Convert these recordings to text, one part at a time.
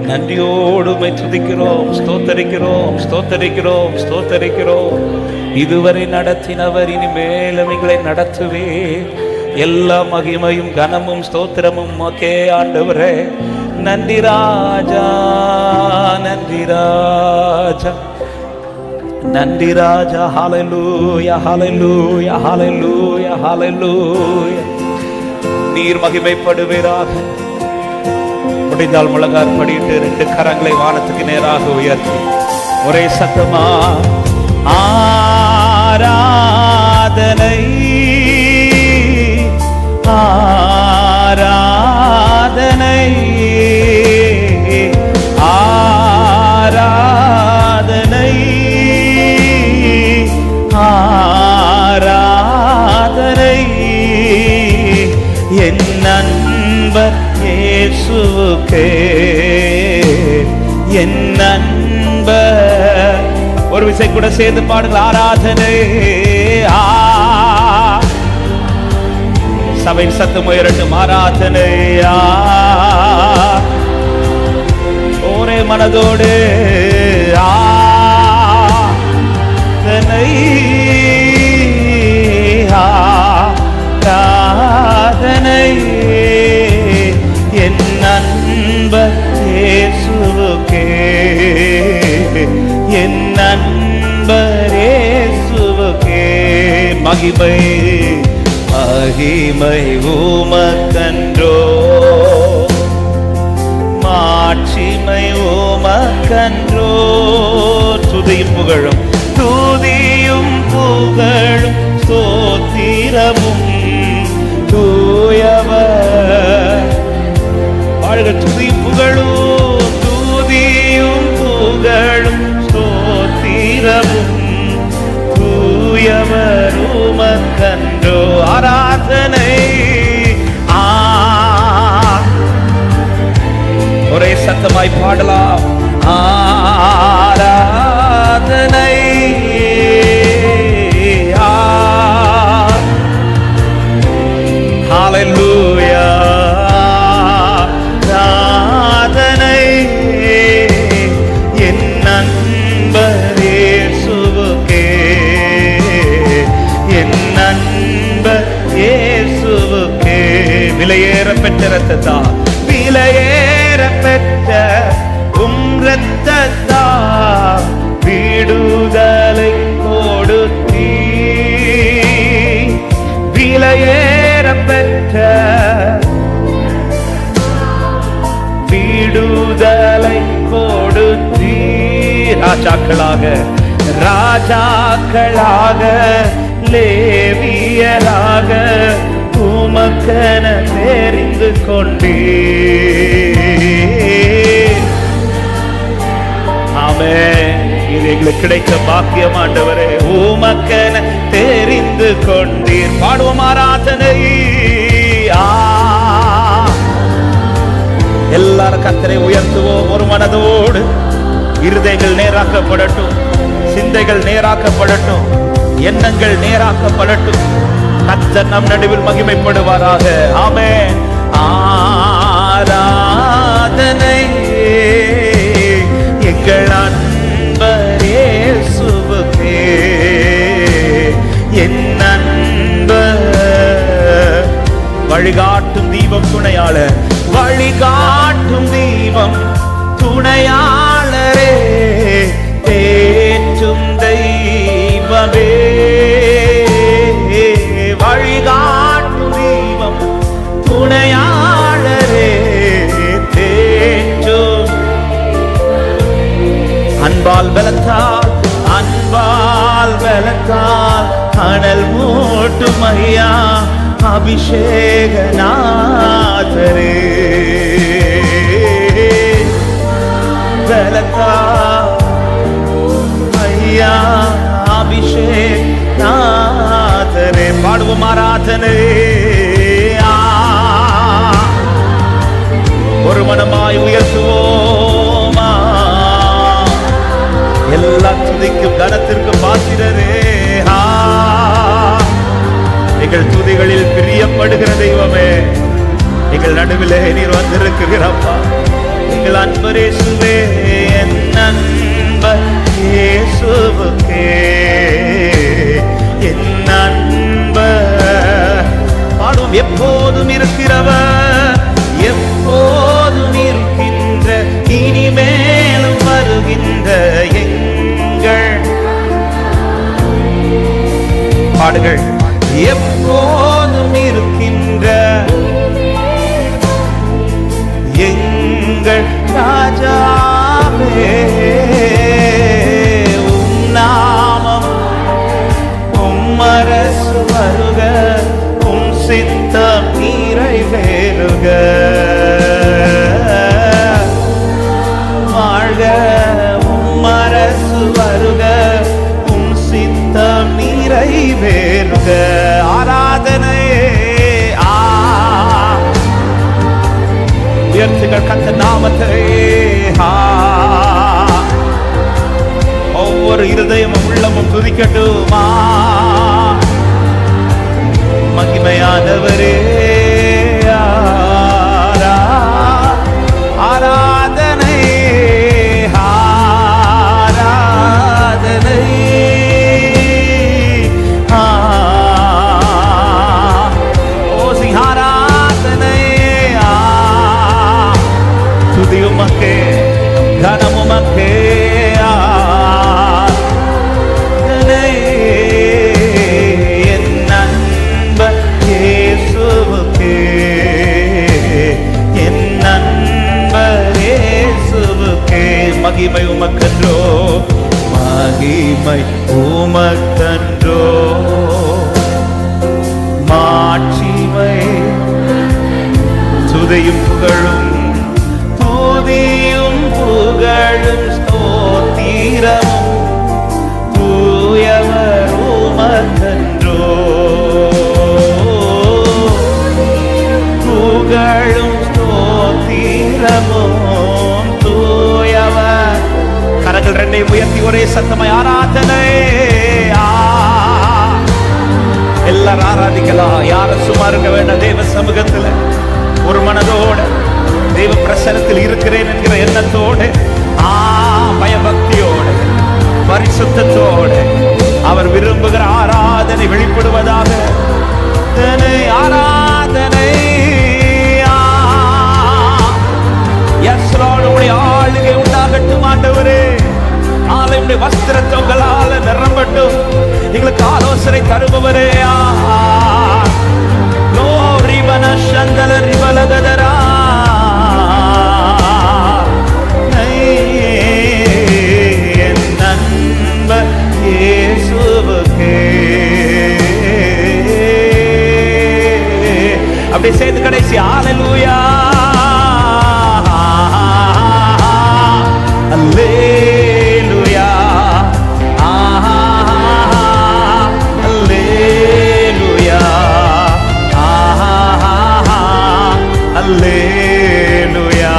நன்றியோடு உம்மை துதிக்கிறோம், ஸ்தோத்தரிக்கிறோம், ஸ்தோத்தரிக்கிறோம், ஸ்தோத்தரிக்கிறோம். இதுவரை நடத்தினவர் இனிமேலும் எங்களை நடத்துவே. எல்லா மகிமையும் கனமும் ஸ்தோத்திரமும் ஓகே ஆண்டவரே. நன்றி ராஜா, நன்றி ராஜா, நன்றி ராஜா. ஹல்லேலூயா, ஹல்லேலூயா, ஹல்லேலூயா, ஹல்லேலூயா. நீர் மகிமைப்படுவீராக. முடிந்தால் முழங்கால் படியிட்டு 2 கரங்களை வானத்துக்கு நேராக உயர்த்தி ஒரே சத்தமா ஆராதனை, ஆராதனை, ஆராதனை, ஆராதனை என் நண்பர் இயேசுவுக்கே, என் நண்பர். ஒரு விசை கூட சேர்ந்து பாடுங்கள். ஆராதனை. சபையின் சத்தம் உயரட்டும். ஆராதனை. ஒரே மனதோடு ஆராதனை, ஆராதனை என் நண்பர் இயேசுவுக்கே, என் நண்பர் இயேசுவுக்கே. மகிமை மகிமை உமக்கன்றோ, மாட்சிமை உமக்கன்றோ. துதியும் புகழும், துதியும் புகழும் ஸ்தோத்திரமும் தூயவர். வாழ்க. துதியும் புகழும், துதியும் புகழும் ஸ்தோத்திரமும் தூயவர் உமக்கன்றோ. ஆராதனை. ஒரே சத்தமாய் பாடலாம். ஆராதனை. ஹல்லேலூயா. ஆராதனை என் நண்பர் இயேசுவுக்கே, என் நண்பர் இயேசுவுக்கே. விலையேற பெற்ற இரத்தத்தால், விலையேற பெற்ற உம் இரத்தத்தால் விடுதலை கொடுத்தீ. விலையேற பெற்ற விடுதலை கொடுத்தீ. ராஜாக்களாக, ராஜாக்களாக, லேவியராக உமக்கென தெரிந்து கொண்டீர். ஆமென். இது எங்களுக்கு கிடைத்த பாக்கியம் ஆண்டவரே. உமக்கென தெரிந்து கொண்டீர். பாடுவோம். ஆராதனை. எல்லாரும் கர்த்தரை உயர்த்துவோம் ஒரு மனதோடு. இருதயங்கள் நேராக்கப்படட்டும், சிந்தைகள் நேராக்கப்படட்டும், எண்ணங்கள் நேராக்கப்படட்டும். கர்த்தர் நம் நடுவில் மகிமைப்படுவாராக. ஆமென். ஆராதனை எங்கள் நண்பர் இயேசுவுக்கே, என் நண்பர். வழிகாட்டும் தீபம் துணையாளர், வழிகாட்டும் தீபம் துணையாளரே, தேற்றும் தெய்வமே. வழிகாட்டும் தீபம் துணையாளரே, தேற்றும். அன்பால் பலத்தால், அன்பால் பலத்தால் அனல் மூட்டும் ஐயா அபிஷேகநாதரே. பலத்தால் ஐயா அபிஷேகநாதரே. பாடுவோம். ஆராதனை. ஒரு மனமாய் உயர்த்துவோமா. எல்லா துதிக்கும் கனத்திற்கும் பாத்திரரே. எங்கள் துதிகளில் பிரியப்படுகிற தெய்வமே, எங்கள் நடுவிலே நீர் வந்திருக்கிறப்பா. எங்கள் அன்பர் இயேசுவே, என் அன்பர் இயேசுவுக்கே, என் அன்பர். பாடும். எப்போதும் இருக்கிறவர், எப்போதும் இருக்கின்ற, இனிமேலும் வருகின்ற எங்கள். பாடுகள். எப்போதும் இருக்கின்ற எங்கள் ராஜாவே, உம் நாமம், உம் அரசு வருக, உம் சித்தம் நிறைவேறுக. வாழ்க, உம் அரசு வருக, உம் சித்தம் நிறைவேறுக. ஆராதனையே உயர்த்துகள் கர்த்தர் நாமத்தை. ஒவ்வொரு இருதயமும் உள்ளமும் துதிக்கட்டுமா. மகிமையானவரே ஆராதனை, ஆராதனை. உமக்கே கனம், உமக்கே என் அன்பர் இயேசுவுக்கே, என் அன்பர் இயேசுவுக்கே. மகிமை உமக்கன்றோ, மகிமை உமக்கன்றோ, மாட்சிமை துதியும் புகழும், துதியும் புகழும் ஸ்தோத்திரமும் தூயவர் உமக்கன்றோ. புகழும் ஸ்தோத்திரமும் தூயவர். கரங்கள் ரெண்டையும் உயர்த்தி ஒரே சத்தமாய் ஆராதனை. எல்லாரும் ஆராதிக்கலாம். யாரும் சும்மா இருக்க வேண்டாம். தேவ சமூகத்தில் ஒரு மனதோட தேவ பிரசன்னத்தில் இருக்கிறேன் என்கிற எண்ணத்தோடு, பயபக்தியோடு, பரிசுத்தத்தோடு அவர் விரும்புகிற ஆராதனை வெளிப்படுவதாக. ஆராதனை ஆளுகை உண்டாகட்டும் ஆண்டவரே. ஆலயுடைய வஸ்திரத்தை உங்களால் நிரம்பட்டும். எங்களுக்கு ஆலோசனை தருபவரே. அப்படியே சேர்ந்து கடைசி ஹல்லேலூயா, ஹல்லேலூயா, ஹல்லேலூயா, ஹல்லேலூயா.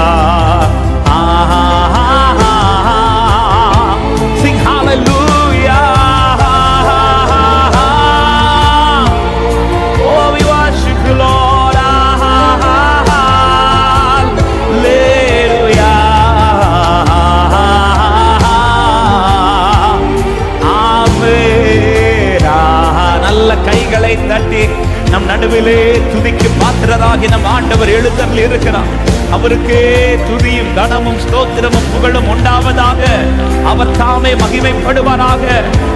Sing hallelujah. Oh, we worship you, Lord. Hallelujah. Amen. நல்ல கைகளை தட்டி நம் நடுவிலே துதிக்கு பாத்திரராகி நம் ஆண்டவர் எழுந்தருளி இருக்கிறார். அவருக்கே துதியும் கனமும் ஸ்தோத்திரமும் புகழும் உண்டாவதாக. அவர் தாமே மகிமைப்படுவாராக.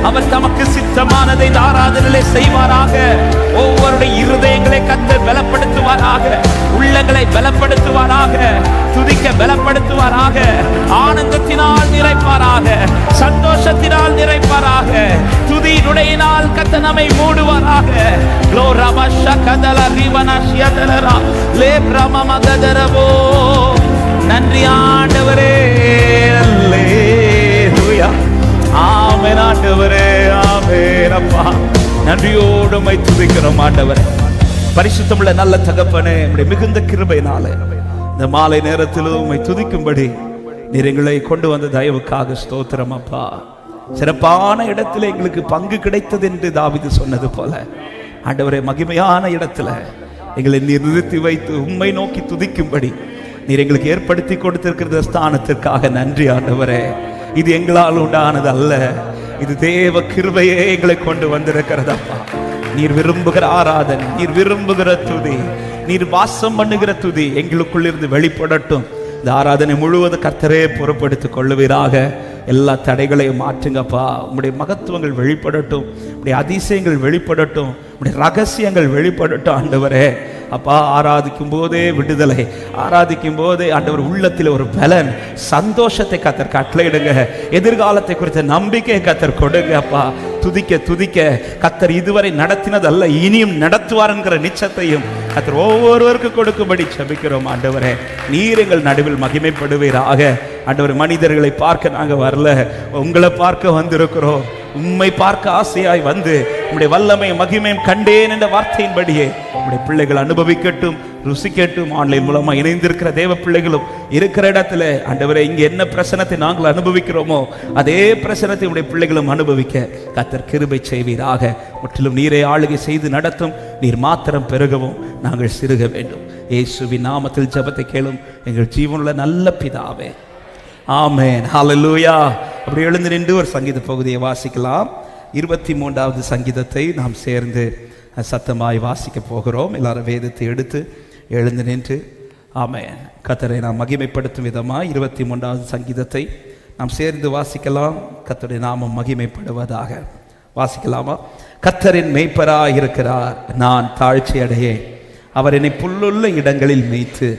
அவர் தமக்கு சித்தமானதை ஆராதனையிலே செய்வாராக. ஒவ்வொருடைய இருதயங்களை கர்த்தர் பலப்படுத்துவாராக. உள்ளங்களை பலப்படுத்துவாராக. துதிக்க பலப்படுத்துவாராக. ஆனந்தத்தினால் நிறைப்பாராக. சந்தோஷத்தினால் நிறைப்பாராக. துதியினுடையினால் கர்த்தர் நம்மை மூடுவாராக. நன்றி ஆண்டவரே. அல்லேலூயா. ஆமென் ஆண்டவரே. ஆமென் அப்பா. நன்றியோடு உம்மை துதிக்கிறோம் ஆண்டவரே. பரிசுத்தமுள்ள நல்ல தகப்பனே, உம்முடைய மிகுந்த கிருபையினாலே இந்த மாலை நேரத்திலும் உம்மை துதிக்கும்படி நீர் எங்களை கொண்டு வந்த தயவுக்காக ஸ்தோத்திரம் அப்பா. சிறப்பான இடத்துல எங்களுக்கு பங்கு கிடைத்தது என்று தாவீது சொன்னது போல ஆண்டவரே, மகிமையான இடத்துல எங்களை நீர் நிறுத்தி வைத்து உம்மை நோக்கி துதிக்கும்படி நீர் எங்களுக்கு ஏற்படுத்தி கொடுத்திருக்கிற ஸ்தானத்திற்காக நன்றி ஆண்டவரே. இது எங்களால் உண்டானது அல்ல, இது தேவ கிருபையே எங்களை கொண்டு வந்திருக்கிறதப்பா. நீர் விரும்புகிற ஆராதனை, நீர் விரும்புகிற துதி, நீர் வாசம் பண்ணுகிற துதி எங்களுக்குள் இருந்து வெளிப்படட்டும். இந்த ஆராதனை முழுவதும் கர்த்தரே பொறுப்படுத்திக் கொள்ளுவீராக. எல்லா தடைகளையும் மாற்றுங்கப்பா. உங்களுடைய மகத்துவங்கள் வெளிப்படட்டும், உங்களுடைய அதிசயங்கள் வெளிப்படட்டும், உங்களுடைய ரகசியங்கள் வெளிப்படட்டும் ஆண்டவரே. அப்பா, ஆராதிக்கும் போதே விடுதலை, ஆராதிக்கும் போதே ஆண்டவர் உள்ளத்தில் ஒரு பலன், சந்தோஷத்தை கர்த்தர் கட்டளையிடுங்க. எதிர்காலத்தை குறித்த நம்பிக்கை கர்த்தர் கொடுங்க அப்பா. துதிக்க துதிக்க கர்த்தர் இதுவரை நடத்தினதல்ல, இனியும் நடத்துவார் என்கிற நிச்சயத்தையும் கர்த்தர் ஒவ்வொருவருக்கு கொடுக்கும்படி ஜெபிக்கிறோம் ஆண்டவரே. நீர் எங்கள் நடுவில் மகிமைப்படுவீராக. ஆண்டவர், மனிதர்களை பார்க்க நாங்கள் வரல, உங்களை பார்க்க வந்திருக்கிறோம். உம்மை பார்க்க ஆசையாய் வந்து உம்முடைய வல்லமையும் மகிமையும் கண்டேன் என்ற வார்த்தையின்படியே உம்முடைய பிள்ளைகள் அனுபவிக்கட்டும், ருசிக்கட்டும். ஆன்லைன் மூலமா இணைந்திருக்கிற தேவ பிள்ளைகளும் இருக்கிற இடத்துல ஆண்டவரே, இங்க என்ன பிரசனத்தை நாங்கள் அனுபவிக்கிறோமோ அதே பிரசனத்தை உடைய பிள்ளைகளும் அனுபவிக்க கர்த்தர் கிருபை செய்வீராக. முற்றிலும் நீரை ஆளுகை செய்து நடத்தும். நீர் மாத்திரம் பெருகவும் நாங்கள் சிறுக வேண்டும். இயேசுவின் நாமத்தில் ஜெபத்தை கேளும் எங்கள் ஜீவனுள்ள நல்ல பிதாவே, ஆமென். ஹல்லேலூயா. அப்படி எழுந்து நின்று ஒரு சங்கீத பகுதியை வாசிக்கலாம். 23வது சங்கீதத்தை நாம் சேர்ந்து சத்தமாய் வாசிக்க போகிறோம். எல்லாரும் வேதத்தை எடுத்து எழுந்து நின்று ஆமென் கர்த்தரை நாம் மகிமைப்படுத்தும் விதமாக 23வது சங்கீதத்தை நாம் சேர்ந்து வாசிக்கலாம். கர்த்தருடைய நாமம் மகிமைப்படுவதாக. வாசிக்கலாமா? கர்த்தரின் மேய்ப்பராய் இருக்கிறார், நான் தாழ்ச்சி அடையேன். அவர் என்னை புல்லுள்ள இடங்களில் மேய்த்து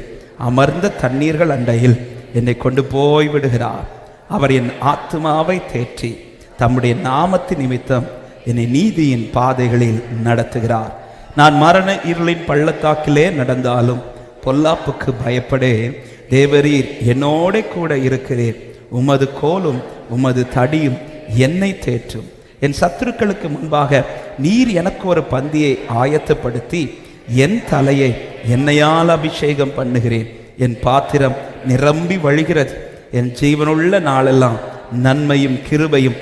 அமர்ந்த தண்ணீர்கள் அண்டையில் என்னை கொண்டு போய் விடுகிறார். அவர் என் ஆத்துமாவை தேற்றி தம்முடைய நாமத்தின் நிமித்தம் என்னை நீதியின் பாதைகளில் நடத்துகிறார். நான் மரண இருளின் பள்ளத்தாக்கிலே நடந்தாலும் பொல்லாப்புக்கு பயப்படேன். தேவரீர் என்னோட கூட இருக்கிறீர். உமது கோலும் உமது தடியும் என்னை தேற்றும். என் சத்துருக்களுக்கு முன்பாக நீர் எனக்கு ஒரு பந்தியை ஆயத்தப்படுத்தி என் தலையை எண்ணெயால் அபிஷேகம் பண்ணுகிறேன். என் பாத்திரம் நிரம்பி வழிகிறது. என் ஜீவனுள்ள நாளெல்லாம் நன்மையும் கிருபையும்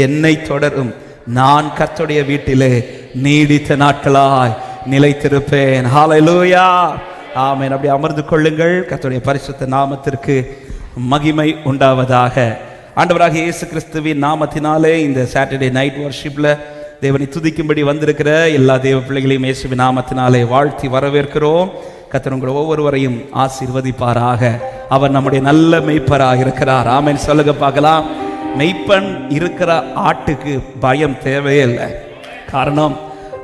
என்னை தொடரும். நான் கர்த்தருடைய வீட்டிலே நீடித்த நாட்களாய் நிலைத்திருப்பேன். ஹல்லேலூயா, ஆமென். அப்படி அமர்ந்து கொள்ளுங்கள். கர்த்தருடைய பரிசுத்த நாமத்திற்கு மகிமை உண்டாவதாக. ஆண்டவராக இயேசு கிறிஸ்துவின் நாமத்தினாலே இந்த சாட்டர்டே நைட் வர்ஷிப்ல தேவனை துதிக்கும்படி வந்திருக்கிற எல்லா தேவ பிள்ளைகளையும் இயேசுவின் நாமத்தினாலே வாழ்த்தி வரவேற்கிறோம். கர்த்தர் உங்கள் ஒவ்வொருவரையும் ஆசீர்வதிப்பாராக. அவர் நம்முடைய நல்ல மெய்ப்பராக இருக்கிறார். ஆமென் சொல்லுங்க பார்க்கலாம். மெய்ப்பன் இருக்கிற ஆட்டுக்கு பயம் தேவையே இல்லை. காரணம்,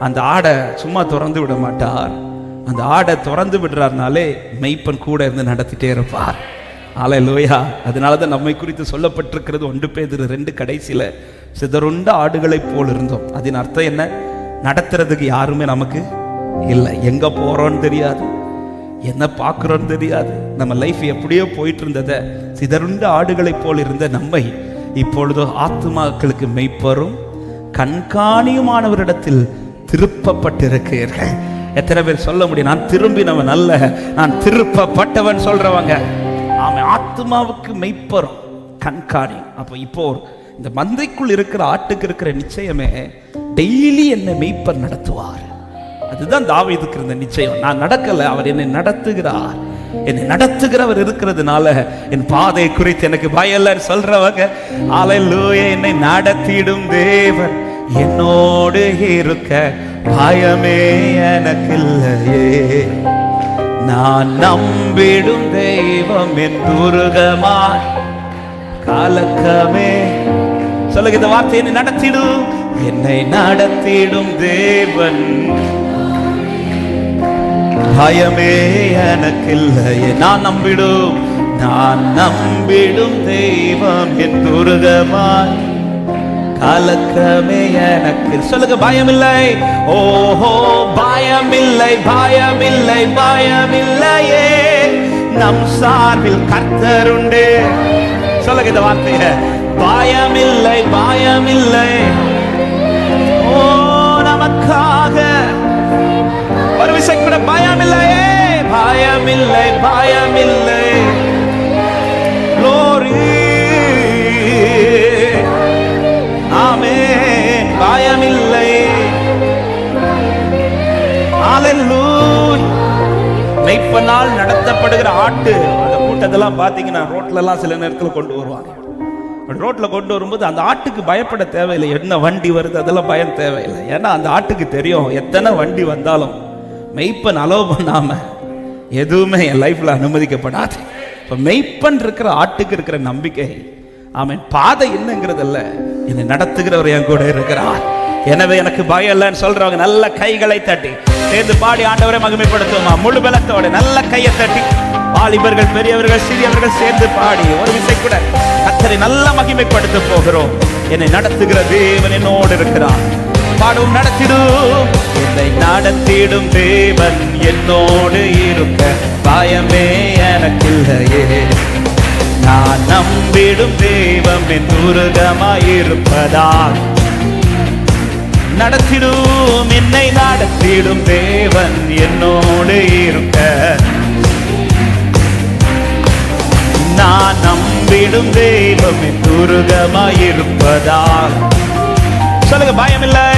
அந்த ஆடை சும்மா திறந்து விட மாட்டார். அந்த ஆடை திறந்து விடுறாருனாலே மெய்ப்பன் கூட இருந்து நடத்திட்டே இருப்பார். ஹல்லேலூயா. அதனால தான் நம்மை குறித்து சொல்லப்பட்டிருக்கிறது 1 பேதுரு 2 கடைசியில் சிதறுண்ட ஆடுகளை போல் இருந்தோம். அதன் அர்த்தம் என்ன? நடத்துறதுக்கு யாருமே நமக்கு இல்லை. எங்க போறோன்னு தெரியாது, என்ன பார்க்குறோன்னு தெரியாது. நம்ம லைஃப் எப்படியோ போயிட்டு இருந்ததை சிதறுண்ட ஆடுகளை போல் இருந்த நம்மை இப்பொழுது ஆத்துமாக்களுக்கு மெய்ப்பரும் கண்காணியுமானவரிடத்தில் திருப்பப்பட்டிருக்கிறீர்கள். எத்தனை பேர் சொல்ல முடியும், நான் திரும்பினவன் அல்ல, நான் திருப்பப்பட்டவன் சொல்றவங்க? ஆமாம், ஆத்மாவுக்கு மெய்ப்பரும் கண்காணி. அப்போ இப்போ இந்த மந்தைக்குள் இருக்கிற ஆட்டுக்கு இருக்கிற நிச்சயமே, டெய்லி என்னை மெய்ப்பர் நடத்துவார். அதுதான் தாவீதுக்கு இருந்த நிச்சயம். நான் நடக்கல, அவர் என்னை நடத்துகிறார். என்னை நடத்துகிறவர் இருக்கிறதுனால என் பாதை குறித்து எனக்கு பயலன்னு சொல்றவங்க, ஹல்லேலூயா. என்னை நடத்திடும் தேவன் என்னோடு இருக்க பயமே எனக்கு இல்லையே. நான் நம்பிடும் தெய்வம் என் துருகமாய் கலக்கமே. சொல்லுங்க இந்த வார்த்தை, என்னை நடத்திடும், என்னை நடத்திடும் தேவன் பயமே எனக்கு இல்லையே. நான் நம்பிடும் தெய்வம் என் துருகமாய் கலக்கமே எனக்கு. சொல்லுங்க, பயமில்லை. ஓஹோ, பயமில்லை, பயமில்லை, பயமில்லையே. நம் சார்பில் கர்த்தர் உண்டு. சொல்லுங்க இந்த வார்த்தையை, பயமில்லை, பயமில்லை. ஓ, நமக்காக ஒரு விஷயம் கூட பயமில்லையே. பயமில்லை, பயமில்லை. Glory, ஆமென். பயமில்லை. ஹல்லேலூயா. மெய்ப்பனால் நடத்தப்படுகிற ஆட்டு அதெல்லாம் பார்த்தீங்கன்னா ரோட்லலாம் சில நேரத்தில் கொண்டு வருவாங்க. ரோட்டில் கொண்டு வரும்போது அந்த ஆட்டுக்கு பயப்பட தேவையில்லை. என்ன வண்டி வருது அதெல்லாம் பயம் தேவையில்லை. ஏன்னா அந்த ஆட்டுக்கு தெரியும் எத்தனை வண்டி வந்தாலும் மெய்ப்பன் அலோவ் பண்ணாம எதுவுமே என் லைஃப்ல அனுமதிக்கப்படாது. இப்போ மெய்ப்பன் இருக்கிற ஆட்டுக்கு இருக்கிற நம்பிக்கை, ஆமென், பாதை என்னங்கிறதல்ல, என்னை நடத்துகிறவர் என் கூட இருக்கிறார், எனவே எனக்கு பயம் இல்லைன்னு சொல்றவங்க நல்ல கைகளை தட்டி சேர்ந்து பாடி ஆண்டவரை மகிமைப்படுத்துவோமா? முழு பலத்தோட நல்ல கையை தட்டி வாலிபர்கள், பெரியவர்கள், சிறியவர்கள் சேர்ந்து பாடி ஒரு விசை கூட கர்த்தரை நல்ல மகிமைப்படுத்த போகிறோம். என்னை நடத்துகிற தேவன் என்னோடு இருக்கிறார். பாடும் நடத்திடும், என்னை நடத்திடும் தேவன் என்னோடு இருக்க பயமே எனக்கில்லையே. நான் நம்பிடும் தெய்வம் என் துருகமாயிருப்பதால் நடத்திடும், என்னை நடத்திடும் தேவன் என்னோடு இருக்க நான் நம்பிடும் தெய்வம் என் துருகமாயிருப்பதால். சொல்லுங்க, பயமில்லை,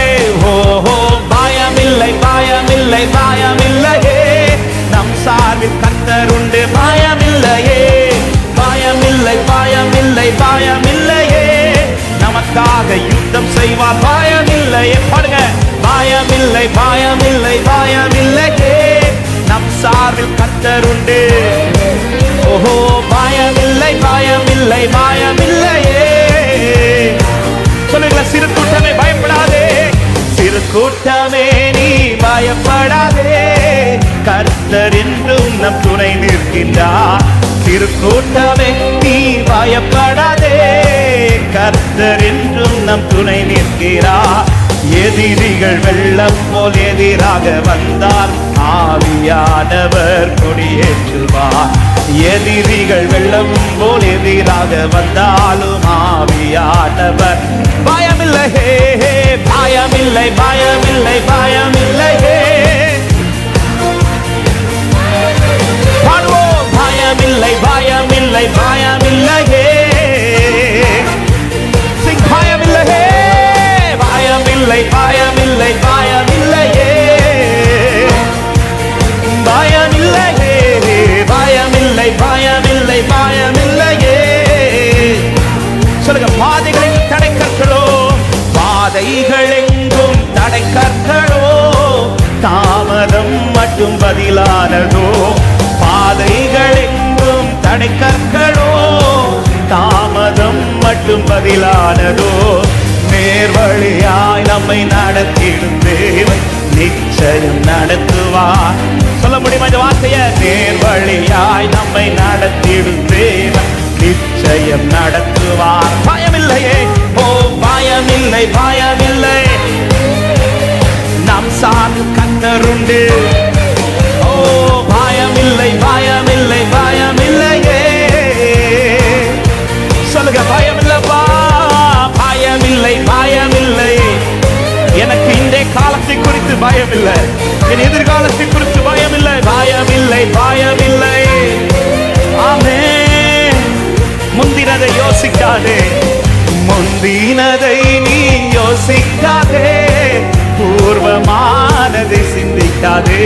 ஓஹோ பயமில்லை, பயமில்லை, பயமில்லையே, நம் சார்பில் கர்த்தர் உண்டு, பயமில்லையே, பயமில்லை, பயமில்லை, பயமில்லையே, நமக்காக யுத்தம் செய்வார், பயமில்லையே. பாடுங்க, பயமில்லை, பயமில்லை, பயமில்லையே, நம் சார்பில் கர்த்தர் உண்டு, ஓஹோ பயமில்லை, பயமில்லை, பயமில்லையே. சொல்லுங்க, சிறு கூட்டமே பயப்படாதே, சிறு கூட்டமே நீ பயப்படாதே, கர்த்தர் என்றும் நம் துணை நிற்கின்றார். சிறு கூட்டமே நீ பயப்படாதே, கர்த்தர் என்றும் நம் துணை நிற்கிறார். எதிரிகள் வெள்ளம் போல் எதிராக வந்தால் ஆவியானவர் கொடியேற்றுவார். எதிரிகள் வெள்ளம் போல் எதிராக வந்தாலும் ஆவியானவர். பயமில்லையே, பயமில்லை, பயமில்லை, பயமில்லையே, பாடுவோம், பயமில்லை, பயமில்லை, பயமில்லையே, சிங் பயமில்லையே, பயமில்லை, பயமில்லை, பயமில்லையே, பயமில்லையே, பயமில்லை, பயமில்லை, பயமில்லையே. சொல்லுங்க, பாதைகளில் தடை கற்களோ, பாதைகள் எங்கும் தடை கற்களோ, தாமதம் மட்டும் பதிலானதோ, பாதைகள் எங்கும் தடை கற்களோ, தாமதம் மட்டும் பதிலானதோ, நேர்வழியாய் நம்மை நடத்திடும் தேவன் நிச்சயம் நடத்துவார். சொல்ல முடியுமா இந்த வார்த்தைய? நேர்வழியாய் நம்மை நடத்திடும் தேவன் நிச்சயம் நடத்துவார். பயமில்லையே, ஓ பயமில்லை, பயமில்லை, நம் சார்பு கர்த்தருண்டு, ஓ பயமில்லை, பயமில்லை, பயமில்லையே. சொல்லுங்க, பயமில்லப்பா, பயமில்லை, பயமில்லை, எனக்கு இந்த காலத்தை குறித்து பயமில்லை, என் எதிர்காலத்தை குறித்து பயமில்லை, பயமில்லை, பயமில்லை. ஆமென். முந்தினதை யோசிக்காதே, முந்தினதை நீ யோசிக்காதே, பூர்வமானதை சிந்திக்காதே,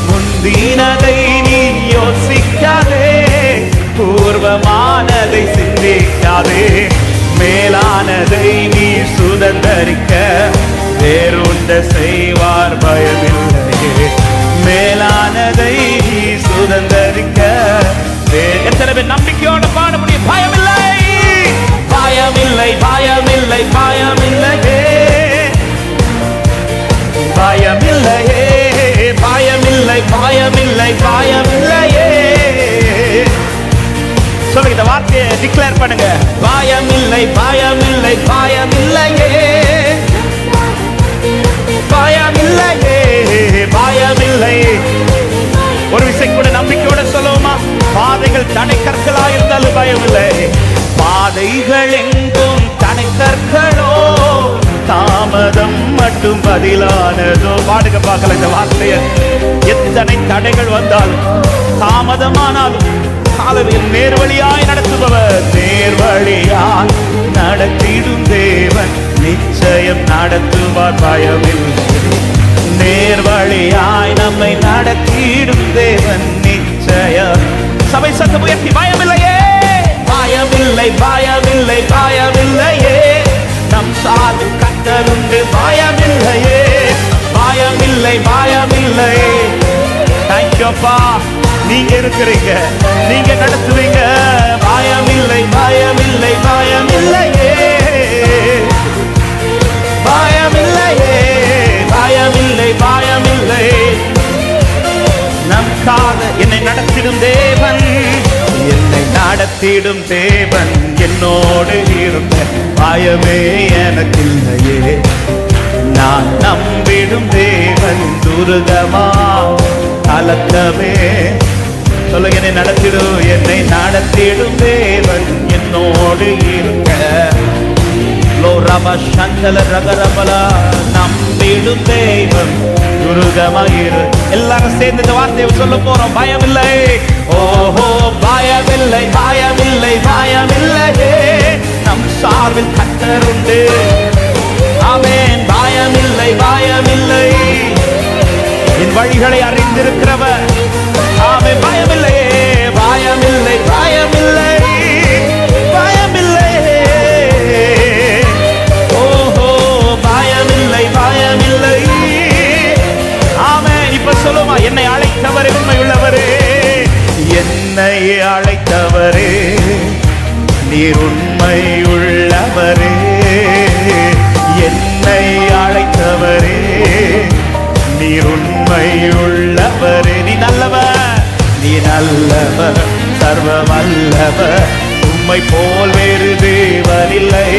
முந்தினதை நீ யோசிக்காதே, பூர்வமானதை சிந்திக்காதே, மேலானதை நீ சுதந்தரிக்க வேறொன்று செய்வார் பயமில்லையே, மேலானதை நீ சுதந்தரிக்க. எத்தனை பேர் நம்பிக்கையோட பாட முடியும்? பயமில்லை, பயமில்லை, பயமில்லை, பயமில்லையே, பயமில்லையே, பயமில்லை, பயமில்லை, பயமில்லையே. சொல்லுங்க, இந்த வார்த்தையை டிக்ளேர் பண்ணுங்க, பயமில்லை, பயமில்லை, பயமில்லையே, பயமில்லையே, பயமில்லை. ஒரு விசை கூட நம்பிக்கையோட சொல்லுவோமா? பாதைகள் தடை கற்களா இருந்தாலும் பயமில்லை, பாதைகள் எங்கும் தடை கற்களோ, தாமதம் மட்டும் பதிலானதோ. பாடுங்க பார்க்கல இந்த வார்த்தைய. எத்தனை தடைகள் வந்தாலும் தாமதமானாலும் காலவில் நேர்வழியாய் நடத்துபவர், நேர்வழியாய் நடத்திடும் தேவன் நிச்சயம் நடத்துவார், பயமில்லை. நேர்வழியாய் நம்மை நடத்திடும் தேவன் நிச்சயம் சபை சத்தம் உயர்த்தி பயமில்லையே, பயமில்லை, பயமில்லை, பயமில்லையே, நம் சார்பில் கர்த்தர் உண்டு, பயமில்லையே, பயமில்லை, பயமில்லையே. தேங்க்யூப்பா, நீங்க இருக்கிறீங்க, நீங்க நடத்துவீங்க. பயமில்லை, பயமில்லை, பயமில்லையே, பயமில்லையே, பயமில்லை, பயமில்லை. நமக்காக என்னை நடத்திடும் தேவன், என்னை நடத்திடும் தேவன் என்னோடு இருந்த பயமே எனக்கில்லையே. நான் நம்பிடும் தேவன் துருகமா கலக்கமே. சொல்லுங்க, என்னை நடத்திடும், என்னை நடத்திடும் தேவன் என்னோடு இருக்க. நம்பிடும் தெய்வம் துருகமாயிரு. எல்லாரும் சேர்ந்து இந்த வார்த்தையை சொல்ல போறோம். பயமில்லை, ஓஹோ பயமில்லை, பயமில்லை, பயமில்லையே, நம் சார்பில் கர்த்தர் உண்டு. ஆமென். பயமில்லை, பயமில்லை, என் வழிகளை அறிந்திருக்கிறவர். ஆமென். பயமில்லையே, பயமில்லை, பயமில்லை, பயமில்லை, ஓஹோ பயமில்லை, பயமில்லை. ஆமென். இப்ப சொல்லுமா, என்னை அழைத்தவரே உண்மையுள்ளவரே, என்னை அழைத்தவரே நீர் உண்மையுள்ளவரே, என்னை அழைத்தவரே நீர் உண்மையுள்ளவரே. நீ நல்லவர், நீ நல்லவர், சர்வ வல்லவர், உம்மை போல் வேறு தேவனில்லை.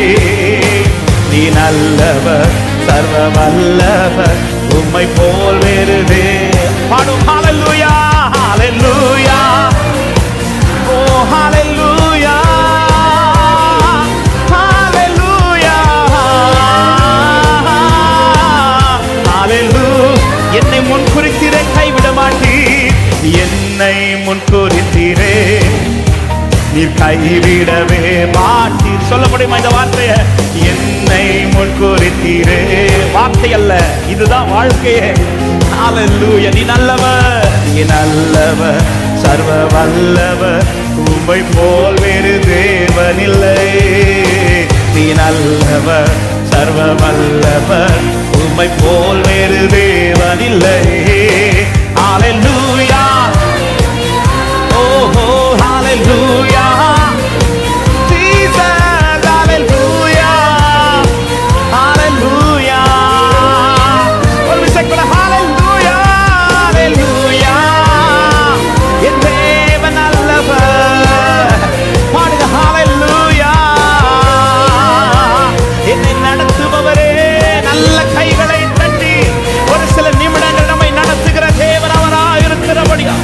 நீ நல்லவர், சர்வ வல்லவர், உம்மை போல் வேறு பாடும். ஹல்லேலூயா, ஹல்லேலூயா, ஓ ஹல்லேலூயா, ஹல்லேலூயா, ஹல்லேலூயா. என்னை முன்குறித்தீரே, கைவிட மாட்டீர். என்னை முன்குறித்தீரே, நீர் கைவிடவே மாட்டீர். சொல்ல முடியுமா இந்த வார்த்தையை? என்னை முன்குறித்தீரே. வார்த்தை அல்ல, இதுதான் வாழ்க்கையே. ஹல்லேலூயா. நீ நல்லவர், நீ நல்லவர், சர்வ வல்லவர், உம்மை போல் வேறு தேவனில்லை. நீ நல்லவர், சர்வ வல்லவர், உம்மை போல் வேறு தேவனில்லை. ஹல்லேலூயா, ஓஹோ ஹல்லேலூயா, ஜீசஸ் ஹல்லேலூயா, ஹல்லேலூயா. ஒரு விசைக்குள்ள ஹல்லேலூயா, ஹல்லேலூயா. என் தேவன் நல்லவர், பாடுங்க ஹல்லேலூயா. என்னை நடத்துபவரே, நல்ல கைகளை தட்டி ஒரு சில நிமிடங்கள் நம்மை நடத்துகிற தேவன் அவராய் இருக்கிறபடியா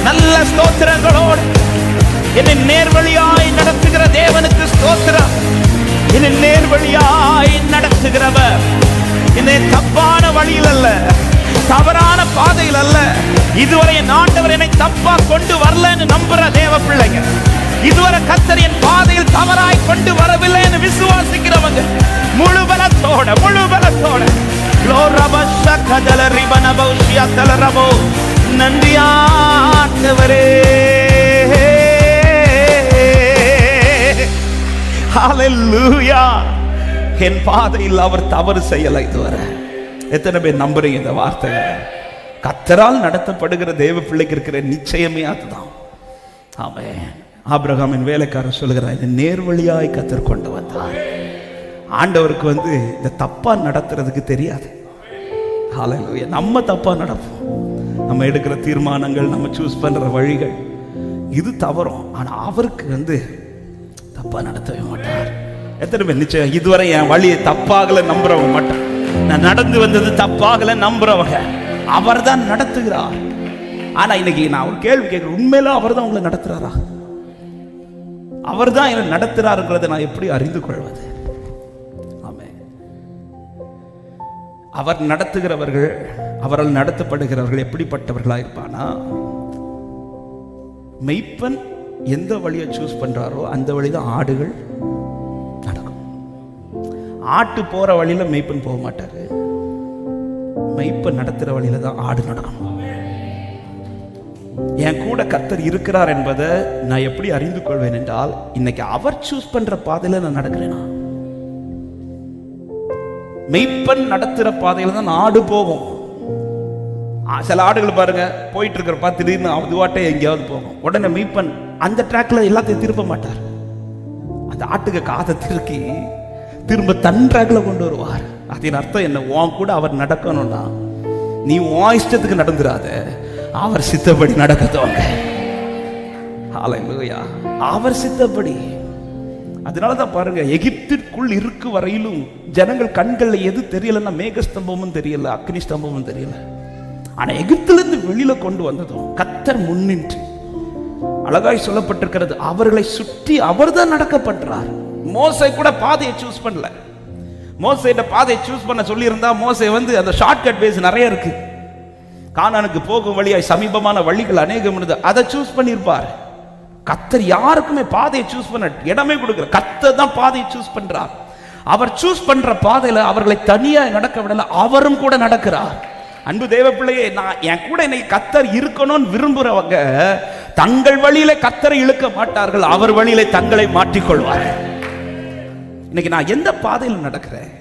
நல்ல ஸ்தோத்திரங்களோடு என்னை நேர்வழியாய் நடத்துகிற தேவனுக்கு ஸ்தோத்திரம். என்னை நேர்வழியாய் நடத்துகிறவர், என்னை தப்பான வழியில் அல்ல, தவறான பாதையில் அல்ல. இதுவரை என் ஆண்டவர் என்னை தப்பா கொண்டு வரலன்னு நம்புற தேவ பிள்ளைங்க, இதுவரை கர்த்தர் என் பாதையில் தவறாய் கொண்டு வரவில்லை என்று விசுவாசிக்கிறவங்க, முழு பலத்தோட, முழு பலத்தோட நன்றி ஆண்டவரே. ஹல்லேலூயா. என் பாதையில் அவர் தவறு செய்யலை இதுவரை. எத்தனை பேர் நம்புறீங்க இந்த வார்த்தையை? கர்த்தரால் நடத்தப்படுகிற தேவ பிள்ளைக்கு இருக்கிற நிச்சயமே அதுதான். ஆமென். ஆபிரகாமின் வேலைக்காரர் சொல்கிறார், நேர்வழியாய் கர்த்தர் கொண்டு வந்தார். ஆண்டவருக்கு இந்த தப்பா நடத்துறதுக்கு தெரியாது. ஹல்லேலூயா. நம்ம தப்பா நடப்போம், நம்ம எடுக்கிற தீர்மானங்கள், நம்ம சூஸ் பண்ற வழிகள் இது தவறும். ஆனா அவருக்கு தப்பா நடத்தவே மாட்டார். எத்தனை பேர் நிச்சயம் இதுவரை என் வழியை தப்பாகல நம்புறவங்க மாட்டார். நான் நடந்து வந்தது தப்பாகல நம்புறவங்க அவர் தான் நடத்துகிறார். ஆனா இன்னைக்கு நான் ஒரு கேள்வி கேட்கிறேன், உண்மையில அவர் தான் உங்களை நடத்துறாரா? அவர் தான் என்ன நடத்துறாருங்கிறத நான் எப்படி அறிந்து கொள்வது? ஆமென். அவர் நடத்துகிறவர்கள், அவரால் நடத்தப்படுகிறவர்கள் எப்படிப்பட்டவர்களா இருப்பானா, மெய்ப்பன் எந்த வழியை சூஸ் பண்றாரோ அந்த வழிதான் ஆடுகள் நடக்கும். ஆட்டு போற வழியில மெய்ப்பன் போக மாட்டாரு, மெய்ப்பன் நடத்துற வழியில தான் ஆடு நடக்கணும். என் கூட கர்த்தர் இருக்கிறார் என்பதை நான் எப்படி அறிந்து கொள்வேன் என்றால், இன்னைக்கு அவர் சூஸ் பண்ற பாதையில நான் நடக்கிறேனா? மெய்ப்பன் நடத்துற பாதையில தான் ஆடு போகும். சில ஆடுகள் பாருங்க, போயிட்டு இருக்கிறப்ப திடீர்னு அதுவாட்டே எங்கேயாவது போகும். உடனே மெய்ப்பன் அந்த ட்ராக்ல எல்லாத்தையும் திருப்ப மாட்டார். அந்த ஆட்டுக்கு காதை திருக்கி திரும்ப தன் ட்ராக்ல கொண்டு வருவார். அதன் அர்த்தம் என்ன? உன் கூட அவர் நடக்கணும்னா நீ உன் இஷ்டத்துக்கு நடந்துராத, அவர் சித்தப்படி நடக்கத்தோங்க. ஹல்லேலூயா. அவர் சித்தப்படி. அதனாலதான் பாருங்க, எகிப்திற்குள் இருக்கு வரையிலும் ஜனங்கள் கண்கள்ல எது தெரியலன்னா மேகஸ்தம்பமும் தெரியல, அக்னி ஸ்தம்பமும் தெரியல. ஆனா எகிப்திலிருந்து வெளியில கொண்டு வந்ததும் கர்த்தர் முன்னின்று அழகாய் சொல்லப்பட்டிருக்கிறது, அவர்களை சுற்றி அவர்தான் நடக்க பண்றார். மோசே கூட பாதையை சூஸ் பண்ணல. மோசேட பாதையை சூஸ் பண்ண சொல்லி இருந்தா, மோசே அந்த ஷார்ட்கட் வேஸ் நிறைய இருக்கு, கானானுக்கு போகும் வழியாய் சமீபமான வழிகள் அநேகம் இருந்தது, அதை சூஸ் பண்ணியிருப்பார். கர்த்தர் யாருக்குமே பாதையை சூஸ் பண்ண இடமே கொடுக்கல. கர்த்தர் தான் பாதையை சூஸ் பண்றார். அவர் சூஸ் பண்ற பாதையில அவர்களை தனியா நடக்க விடல, அவரும் கூட நடக்கிறார். அன்பு தேவ பிள்ளையே, நான் என் கூட இன்னைக்கு கர்த்தர் இருக்கணும்னு விரும்புறவங்க தங்கள் வழியில கர்த்தரை இழுக்க மாட்டார்கள், அவர் வழியில தங்களை மாற்றிக்கொள்வார்கள். இன்னைக்கு நான் எந்த பாதையில் நடக்கிறேன்?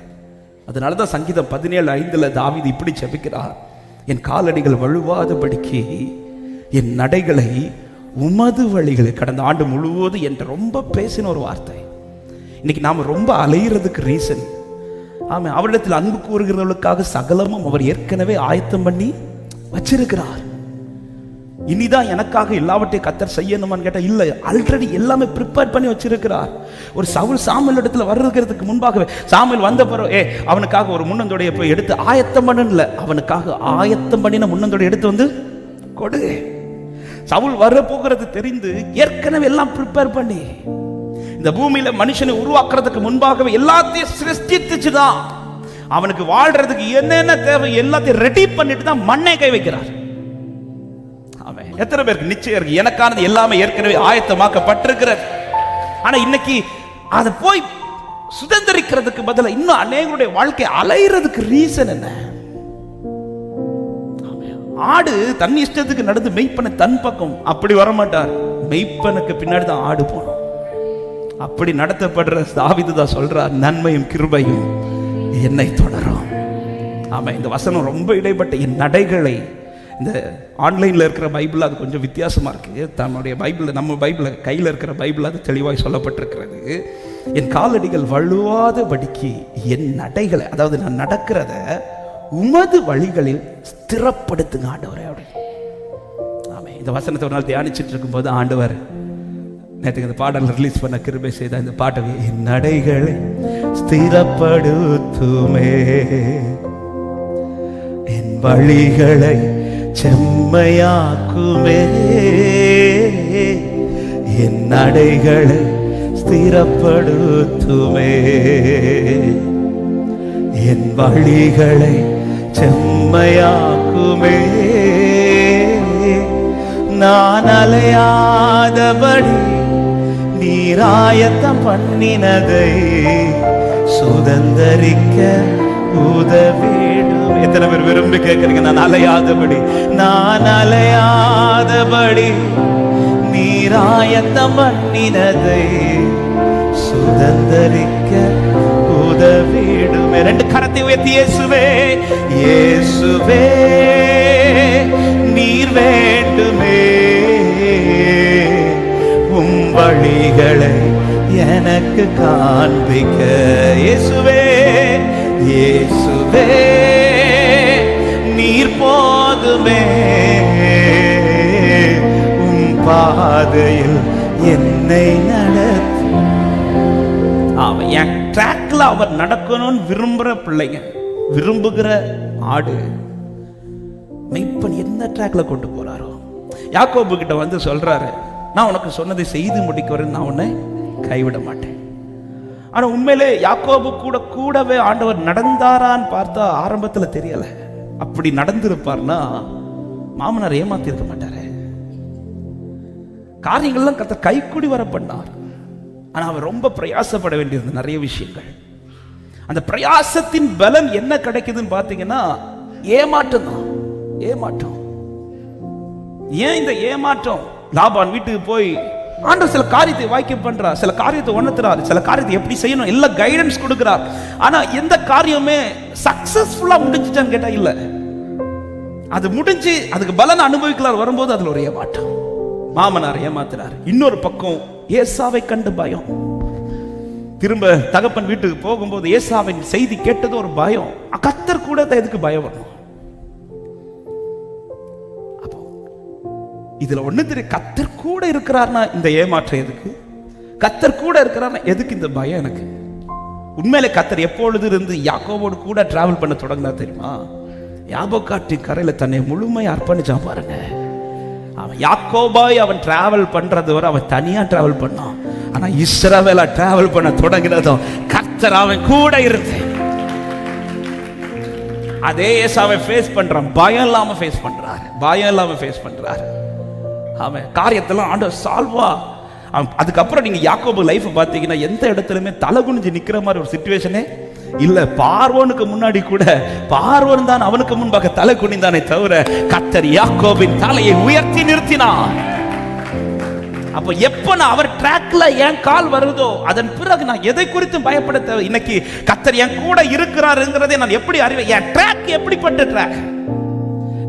அதனாலதான் சங்கீதம் 17:5 தாவீது இப்படி ஜெபிக்கிறார், என் காலடிகள் வழுவாதபடிக்கு என் நடைகளை உமது வழிகளில். கடந்த ஆண்டு முழுவதும் என்ற ரொம்ப பேசின ஒரு வார்த்தை. இன்னைக்கு நாம ரொம்ப அலையிறதுக்கு ரீசன், ஆமா, அவரிடத்தில் அன்பு கூறுகிறவர்களுக்காக சகலமும் அவர் ஏற்கனவே ஆயத்தம் பண்ணி வச்சிருக்கிறார். இனிதான் எனக்காக எல்லாவற்றையும் கர்த்தர் செய்யணுமான்னு கேட்டா இல்ல, ஆல்ரெடி எல்லாமே ப்ரிப்பேர் பண்ணி வச்சிருக்கிறார். ஒரு சவுல் சாமுவேல் இடத்துல வருகிறதுக்கு முன்பாகவே, சாமுவேல் வந்த பிறகு அவனுக்காக ஒரு முன்னந்தோடைய போய் எடுத்து ஆயத்தம் பண்ணல, அவனுக்காக ஆயத்தம் பண்ணின முன்னந்தோடைய எடுத்து கொடு. சவுல் வர போகிறது தெரிந்து ஏற்கனவே எல்லாம் ப்ரிப்பேர் பண்ணி, இந்த பூமியில மனுஷனை உருவாக்குறதுக்கு முன்பாகவே எல்லாத்தையும் சிருஷ்டித்துச்சுதான். அவனுக்கு வாழ்றதுக்கு என்னென்ன தேவை எல்லாத்தையும் ரெடி பண்ணிட்டு தான் மண்ணை கை வைக்கிறார். அவன் எத்தனை பேருக்கு நிச்சயம் இருக்கு, எனக்கானது எல்லாமே ஏற்கனவே ஆயத்தமாக்கப்பட்டிருக்கிறது. ஆனா இன்னைக்கு அதை போய் சுதந்திரிக்கிறதுக்கு பதிலா இன்னும் அநேகருடைய வாழ்க்கை அலையிறதுக்கு ரீசன் என்ன? ஆடு தன் இஷ்டத்துக்கு நடந்து மெய்ப்பனை தன் பக்கம் அப்படி வரமாட்டார், மெய்ப்பனுக்கு பின்னாடி தான் ஆடு போனோம். அப்படி நடத்தப்படுற தாவீது தான் சொல்றார், நன்மையும் கிருபையும் என்னை தொடரும். ஆமா, இந்த வசனம் ரொம்ப இடைப்பட்ட என் நடைகளை, இந்த ஆன்லைன்ல இருக்கிற பைபிள் அது கொஞ்சம் வித்தியாசமா இருக்கு. தன்னுடைய பைபிள், நம்ம பைபிள் கையில் இருக்கிற பைபிள் அது தெளிவாய் சொல்லப்பட்டிருக்கிறது, என் காலடிகள் வழுவாதபடிக்கு என் நடைகளை, அதாவது நான் நடக்கிறத உமது வழிகளில் ஸ்திரப்படுத்துங்க ஆண்டவரே அப்படி. ஆமா, இந்த வசனத்தை ஒரு நாள் தியானிச்சுட்டு இருக்கும்போது ஆண்டவர் நேற்றுக்கு இந்த பாடல் ரிலீஸ் பண்ண கிருபை செய்த இந்த பாட்டை, என் நடைகளை ஸ்திரப்படுத்துமே, என் வழிகளை செம்மையாக்குமே, என் நடைகளை ஸ்திரப்படுத்துமே, என் வழிகளை செம்மையாக்குமே, நான் அலையாதபடி நீராயத்தம் பண்ணினதை சுதந்தரிக்க உதவிடும். எத்தனை பேர் விரும்பி கேட்கறீங்க, நான் அலையாதபடி, நான் அலையாதபடி நீராயத்தம் பண்ணினதை சுதந்தரிக்க உதவிடுமே. ரெண்டு கரத்தை உயர்த்தி இயேசுவே, இயேசுவே நீர் வேண்டுமே, உம் வழிகளை எனக்கு காண்பிக்க. இயேசுவே, இயேசுவே நீர் போதுமே, உம் பாதையில் என்னை நடத்து. என் ட்ராக்ல அவர் நடக்கணும்னு விரும்புற பிள்ளைங்க, விரும்புகிற ஆடு, மெய்ப்பன் என்ன ட்ராக்ல கொண்டு போறாரோ. யாக்கோபு கிட்ட சொல்றாரு, நான் உனக்கு சொன்னதை செய்து முடிக்கிறேன், நான் உன்னை கைவிட மாட்டேன். ஆனா உண்மையிலே யாக்கோபு கூடவே ஆண்டவர் நடந்தாரான்னு பார்த்தா ஆரம்பத்துல தெரியல. அப்படி நடந்திருப்பார்னா மாமனார் ஏமாத்தி இருக்க மாட்டாரு. காரியங்கள்லாம் கர்த்தர் கைக்கூடி வர பண்ணார். ஆனா அவர் ரொம்ப பிரயாசப்பட வேண்டியிருந்தது நிறைய விஷயங்கள். அந்த பிரயாசத்தின் பலன் என்ன கிடைக்குதுன்னு பாத்தீங்கன்னா ஏமாற்றம் தான். ஏமாற்றம். ஏன் இந்த ஏமாற்றம்? லாபான் வீட்டுக்கு போய் ஆண்டவர் சில காரியத்தை வாய்க்க பண்றார், சில காரியத்தை உணர்த்துறார், சில காரியத்தை எப்படி செய்யணும் எல்லாம் கைடன்ஸ் கொடுக்கிறார். ஆனா எந்த காரியமே சக்சஸ்ஃபுல்லா முடிஞ்சிட்டான்னு கேட்டா இல்ல. அது முடிஞ்சு அதுக்கு பலன் அனுபவிக்கலாம் வரும்போது அதுல ஒரு ஏமாற்றம். மாமனார் ஏமாத்துறார். இன்னொரு பக்கம் ஏசாவை கண்டு பயம். திரும்ப தகப்பன் வீட்டுக்கு போகும்போது ஏசாவின் செய்தி கேட்டது ஒரு பயம். கர்த்தர் கூட எதுக்கு பயம் வரணும்? அப்போ இதுல ஒண்ணு தெரியும், கர்த்தர் கூட இருக்கிறார்னா இந்த ஏமாற்றம் எதுக்கு? கர்த்தர் கூட இருக்கிறார்னா எதுக்கு இந்த பயம் எனக்கு? உண்மையிலே கர்த்தர் எப்பொழுது இருந்து யாக்கோபோடு கூட டிராவல் பண்ண தொடங்கினா தெரியுமா? யாபோக்காட்டின் கரையில தன்னை முழுமையா அர்ப்பணிச்சான் பாருங்க. அவன் யாக்கோபாய் அவன் டிராவல் பண்றது வரை அவன் தனியா டிராவல் பண்ணான். ஆனா இஸ்ரவேலா டிராவல் பண்ண தொடங்கினதும் கர்த்தர் அவன் கூட இருந்து அதே ஏசாவை ஃபேஸ் பண்றான். பயம் இல்லாம ஃபேஸ் பண்றாரு, பயம் இல்லாம ஃபேஸ் பண்றாரு. அவன் காரியத்தெல்லாம் ஆண்டவர் சால்வா. அதுக்கப்புறம் நீங்க யாக்கோபு லைஃப் பாத்தீங்கன்னா எந்த இடத்துலயுமே தலை குனிஞ்சு நிக்கிற மாதிரி ஒரு சிச்சுவேஷனே இல்ல. பார்வோனுக்கு முன்னாடி கூட பார்வோன் தான் அவனுக்கு முன்பாக தலை குனிந்தானே தவிர கர்த்தர் யாக்கோபின் தலையை உயர்த்தி நிறுத்தினார். அப்ப எப்ப நான் அவர் ட்ராக்ல என் கால் வருதோ அதன் பிறகு நான் எதை குறித்தும் பயப்பட தேவை. இன்னைக்கு கர்த்தர் என் கூட இருக்கிறாருங்கிறதை நான் எப்படி அறிவேன்? என் ட்ராக் எப்படிப்பட்ட ட்ராக்?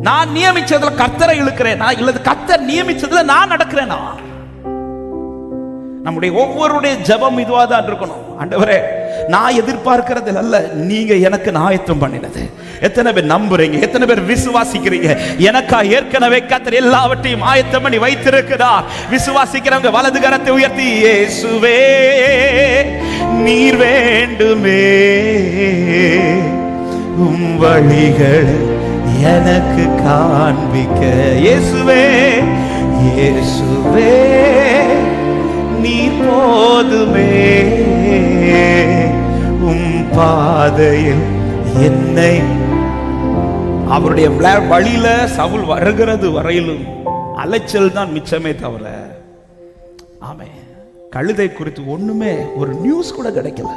நான் நியமிச்சதுல கர்த்தரை இழுக்கிறேனா இல்லது கர்த்தர் நியமிச்சதுல நான் நடக்கிறேனா? நம்முடைய ஒவ்வொருடைய ஜெபம் இதுவா தான் இருக்கணும். ஆண்டவரே, நான் எதிர்பார்க்கிறது அல்ல, நீங்க எனக்கு ஆயத்தம் பண்ணினது. எத்தனை பேர் நம்புறீங்க? எத்தனை பேர் விசுவாசிக்கிறீங்க? எனக்கா ஏற்கனவே கர்த்தர் எல்லாவற்றையும் ஆயத்தம் பண்ணி வைத்திருக்கிறார். விசுவாசிக்கிறவங்க வலது கரத்தை உயர்த்தி, இயேசுவே நீர் வேண்டுமே, உம் வழிகள் எனக்கு காண்பிக்க. இயேசுவே இயேசுவே நீர் போதுமே, உம் பாதையில் என்னை. அவருடைய வழியில சவுல் வருகிறது வரையிலும் அலைச்சல் தான் மிச்சமே தவிர ஆமே கழுதை குறித்து ஒண்ணுமே ஒரு நியூஸ் கூட கிடைக்கல.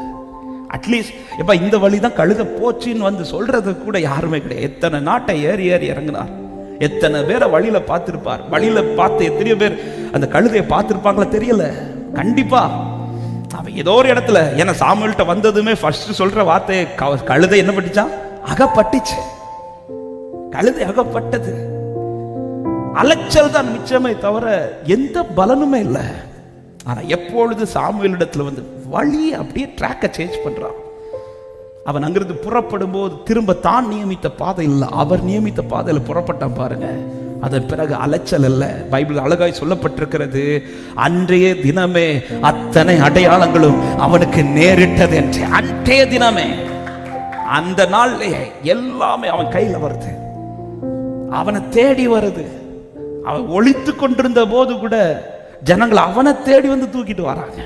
அட்லீஸ்ட் எப்ப இந்த வழிதான் கழுதை போச்சின்னு வந்து சொல்றது கூட யாருமே கிடையாது. எத்தனை நாட்டை ஏறி ஏறி இறங்கினார், எத்தனை பேரை வழியில பார்த்திருப்பார். வழியில பார்த்து எத்தனையோ பேர் அந்த கழுதையை பார்த்திருப்பாங்களா தெரியல. கண்டிப்பா அவன் ஏதோ ஒரு இடத்துல, ஏன்னா சாமுவேல்ட்ட வந்ததுமே ஃபர்ஸ்ட் சொல்ற வார்த்தை கழுதை என்ன பண்ணிச்சான்? அகப்பட்டுச்சு. கழுதை அகப்பட்டது. அலைச்சல் தான் மிச்சமே தவிர எந்த பலனுமே இல்லை. ஆனா எப்பொழுது சாமுவேல் இடத்துல வந்து வழி அப்படியே ட்ராக்கை சேஞ்ச் பண்றான். அவன் அங்கிருந்து புறப்படும் போது திரும்ப தான் நியமித்த பாதை இல்லை, அவர் நியமித்த பாதையில புறப்பட்டான் பாருங்க. அதன் பிறகு அலைச்சல் அல்ல. பைபிள் அழகாய் சொல்லப்பட்டிருக்கிறது, அன்றைய தினமே அத்தனை அடையாளங்களும் அவனுக்கு நேரிட்டது என்று. அன்றைய தினமே, அந்த நாள்லயே எல்லாமே அவன் கையில வருது, அவனை தேடி வருது. அவன் ஒளித்து கொண்டிருந்த போது கூட ஜனங்கள் அவனை தேடி வந்து தூக்கிட்டு வராங்க.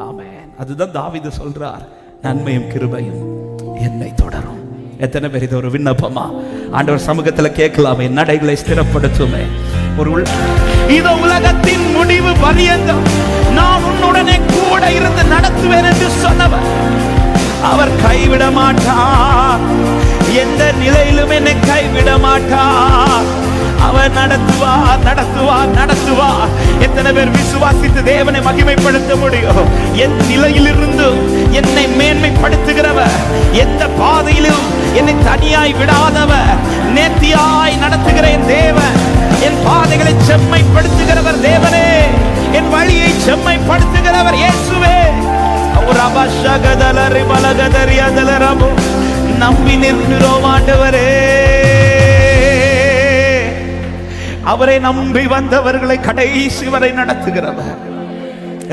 ஆமென். அதுதான் தாவீது சொல்றார், நன்மையும் கிருபையும் என்னை தொடரும். எத்தனை பேர் இது ஒரு விண்ணப்பமா? ஆண்டவர் சமூகத்தில் கேட்கலாமே, நடைகளை ஸ்திரப்படுத்துமே. ஒரு இதோ உலகத்தின் முடிவு பரியந்தம் நான் உன்னுடனே கூட இருந்து நடத்துவேன் என்று சொன்னவர். அவர் கைவிட மாட்டார், எந்த நிலையிலும் என்னை கைவிட மாட்டார். அவர் நடத்துவார், நடத்துவார், நடத்துவார். எத்தனை பேர் விசுவாசித்து தேவனை மகிமைப்படுத்த முடியும்? என் நிலையிலிருந்து என்னை மேன்மைப்படுத்துகிறவர், எந்த பாதையிலும் என்னை தனியாய் விடாதவர், நேர்த்தியாய் நடத்துகிற என் தேவன், என் பாதைகளை செம்மைப்படுத்துகிறவர் தேவனே, என் வழியை செம்மைப்படுத்துகிறவர் இயேசுவே. நம்பி நிற்கிறோம் ஆண்டவரே. அவரை நம்பி வந்தவர்களை கடைசி வரை நடத்துகிறவர்.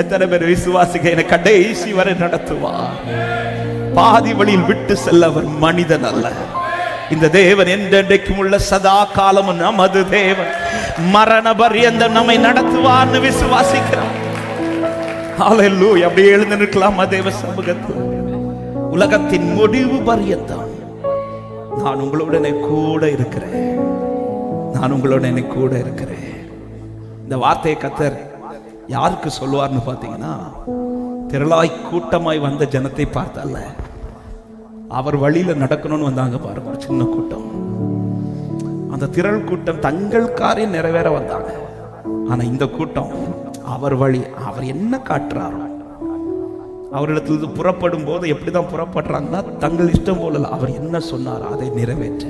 எத்தனை பேர் விசுவாசிக்க என்னை கடைசி வரை நடத்துவார்? பாதி வழியில் விட்டு செல்ல அவர் மனிதன் அல்ல. இந்த தேவன் என்றென்றைக்கும் உள்ள சதா காலமும் நமது தேவன். மரண பரியந்தம் நம்மை நடத்துவார்னு விசுவாசிக்கிறோம். ஹல்லேலூயா. அப்படியே எழுந்து நிற்கலாமா தேவ சமூகத்தில்? உலகத்தின் முடிவு பரியந்தம் நான் உங்களுடனே கூட இருக்கிறேன், நான் உங்களுடனே கூட இருக்கிறேன். இந்த வார்த்தையை கர்த்தர் யாருக்கு சொல்லுவார்னு பார்த்தீங்கன்னா, திரளாய் கூட்டமாய் வந்த ஜனத்தை பார்த்தல்ல, அவர் வழியில நடக்கணும்னு வந்தாங்க பாருங்க ஒரு சின்ன கூட்டம். அந்த திரள் கூட்டம் தங்கள் காரியம் நிறைவேற வந்தாங்க. ஆனா இந்த கூட்டம் அவர் வழி, அவர் என்ன காட்டுறாரோ, அவரிடத்திலிருந்து புறப்படும் போது எப்படிதான் புறப்படுறாங்கன்னா தங்கள் இஷ்டம் போல அவர் என்ன சொன்னாரோ அதை நிறைவேற்ற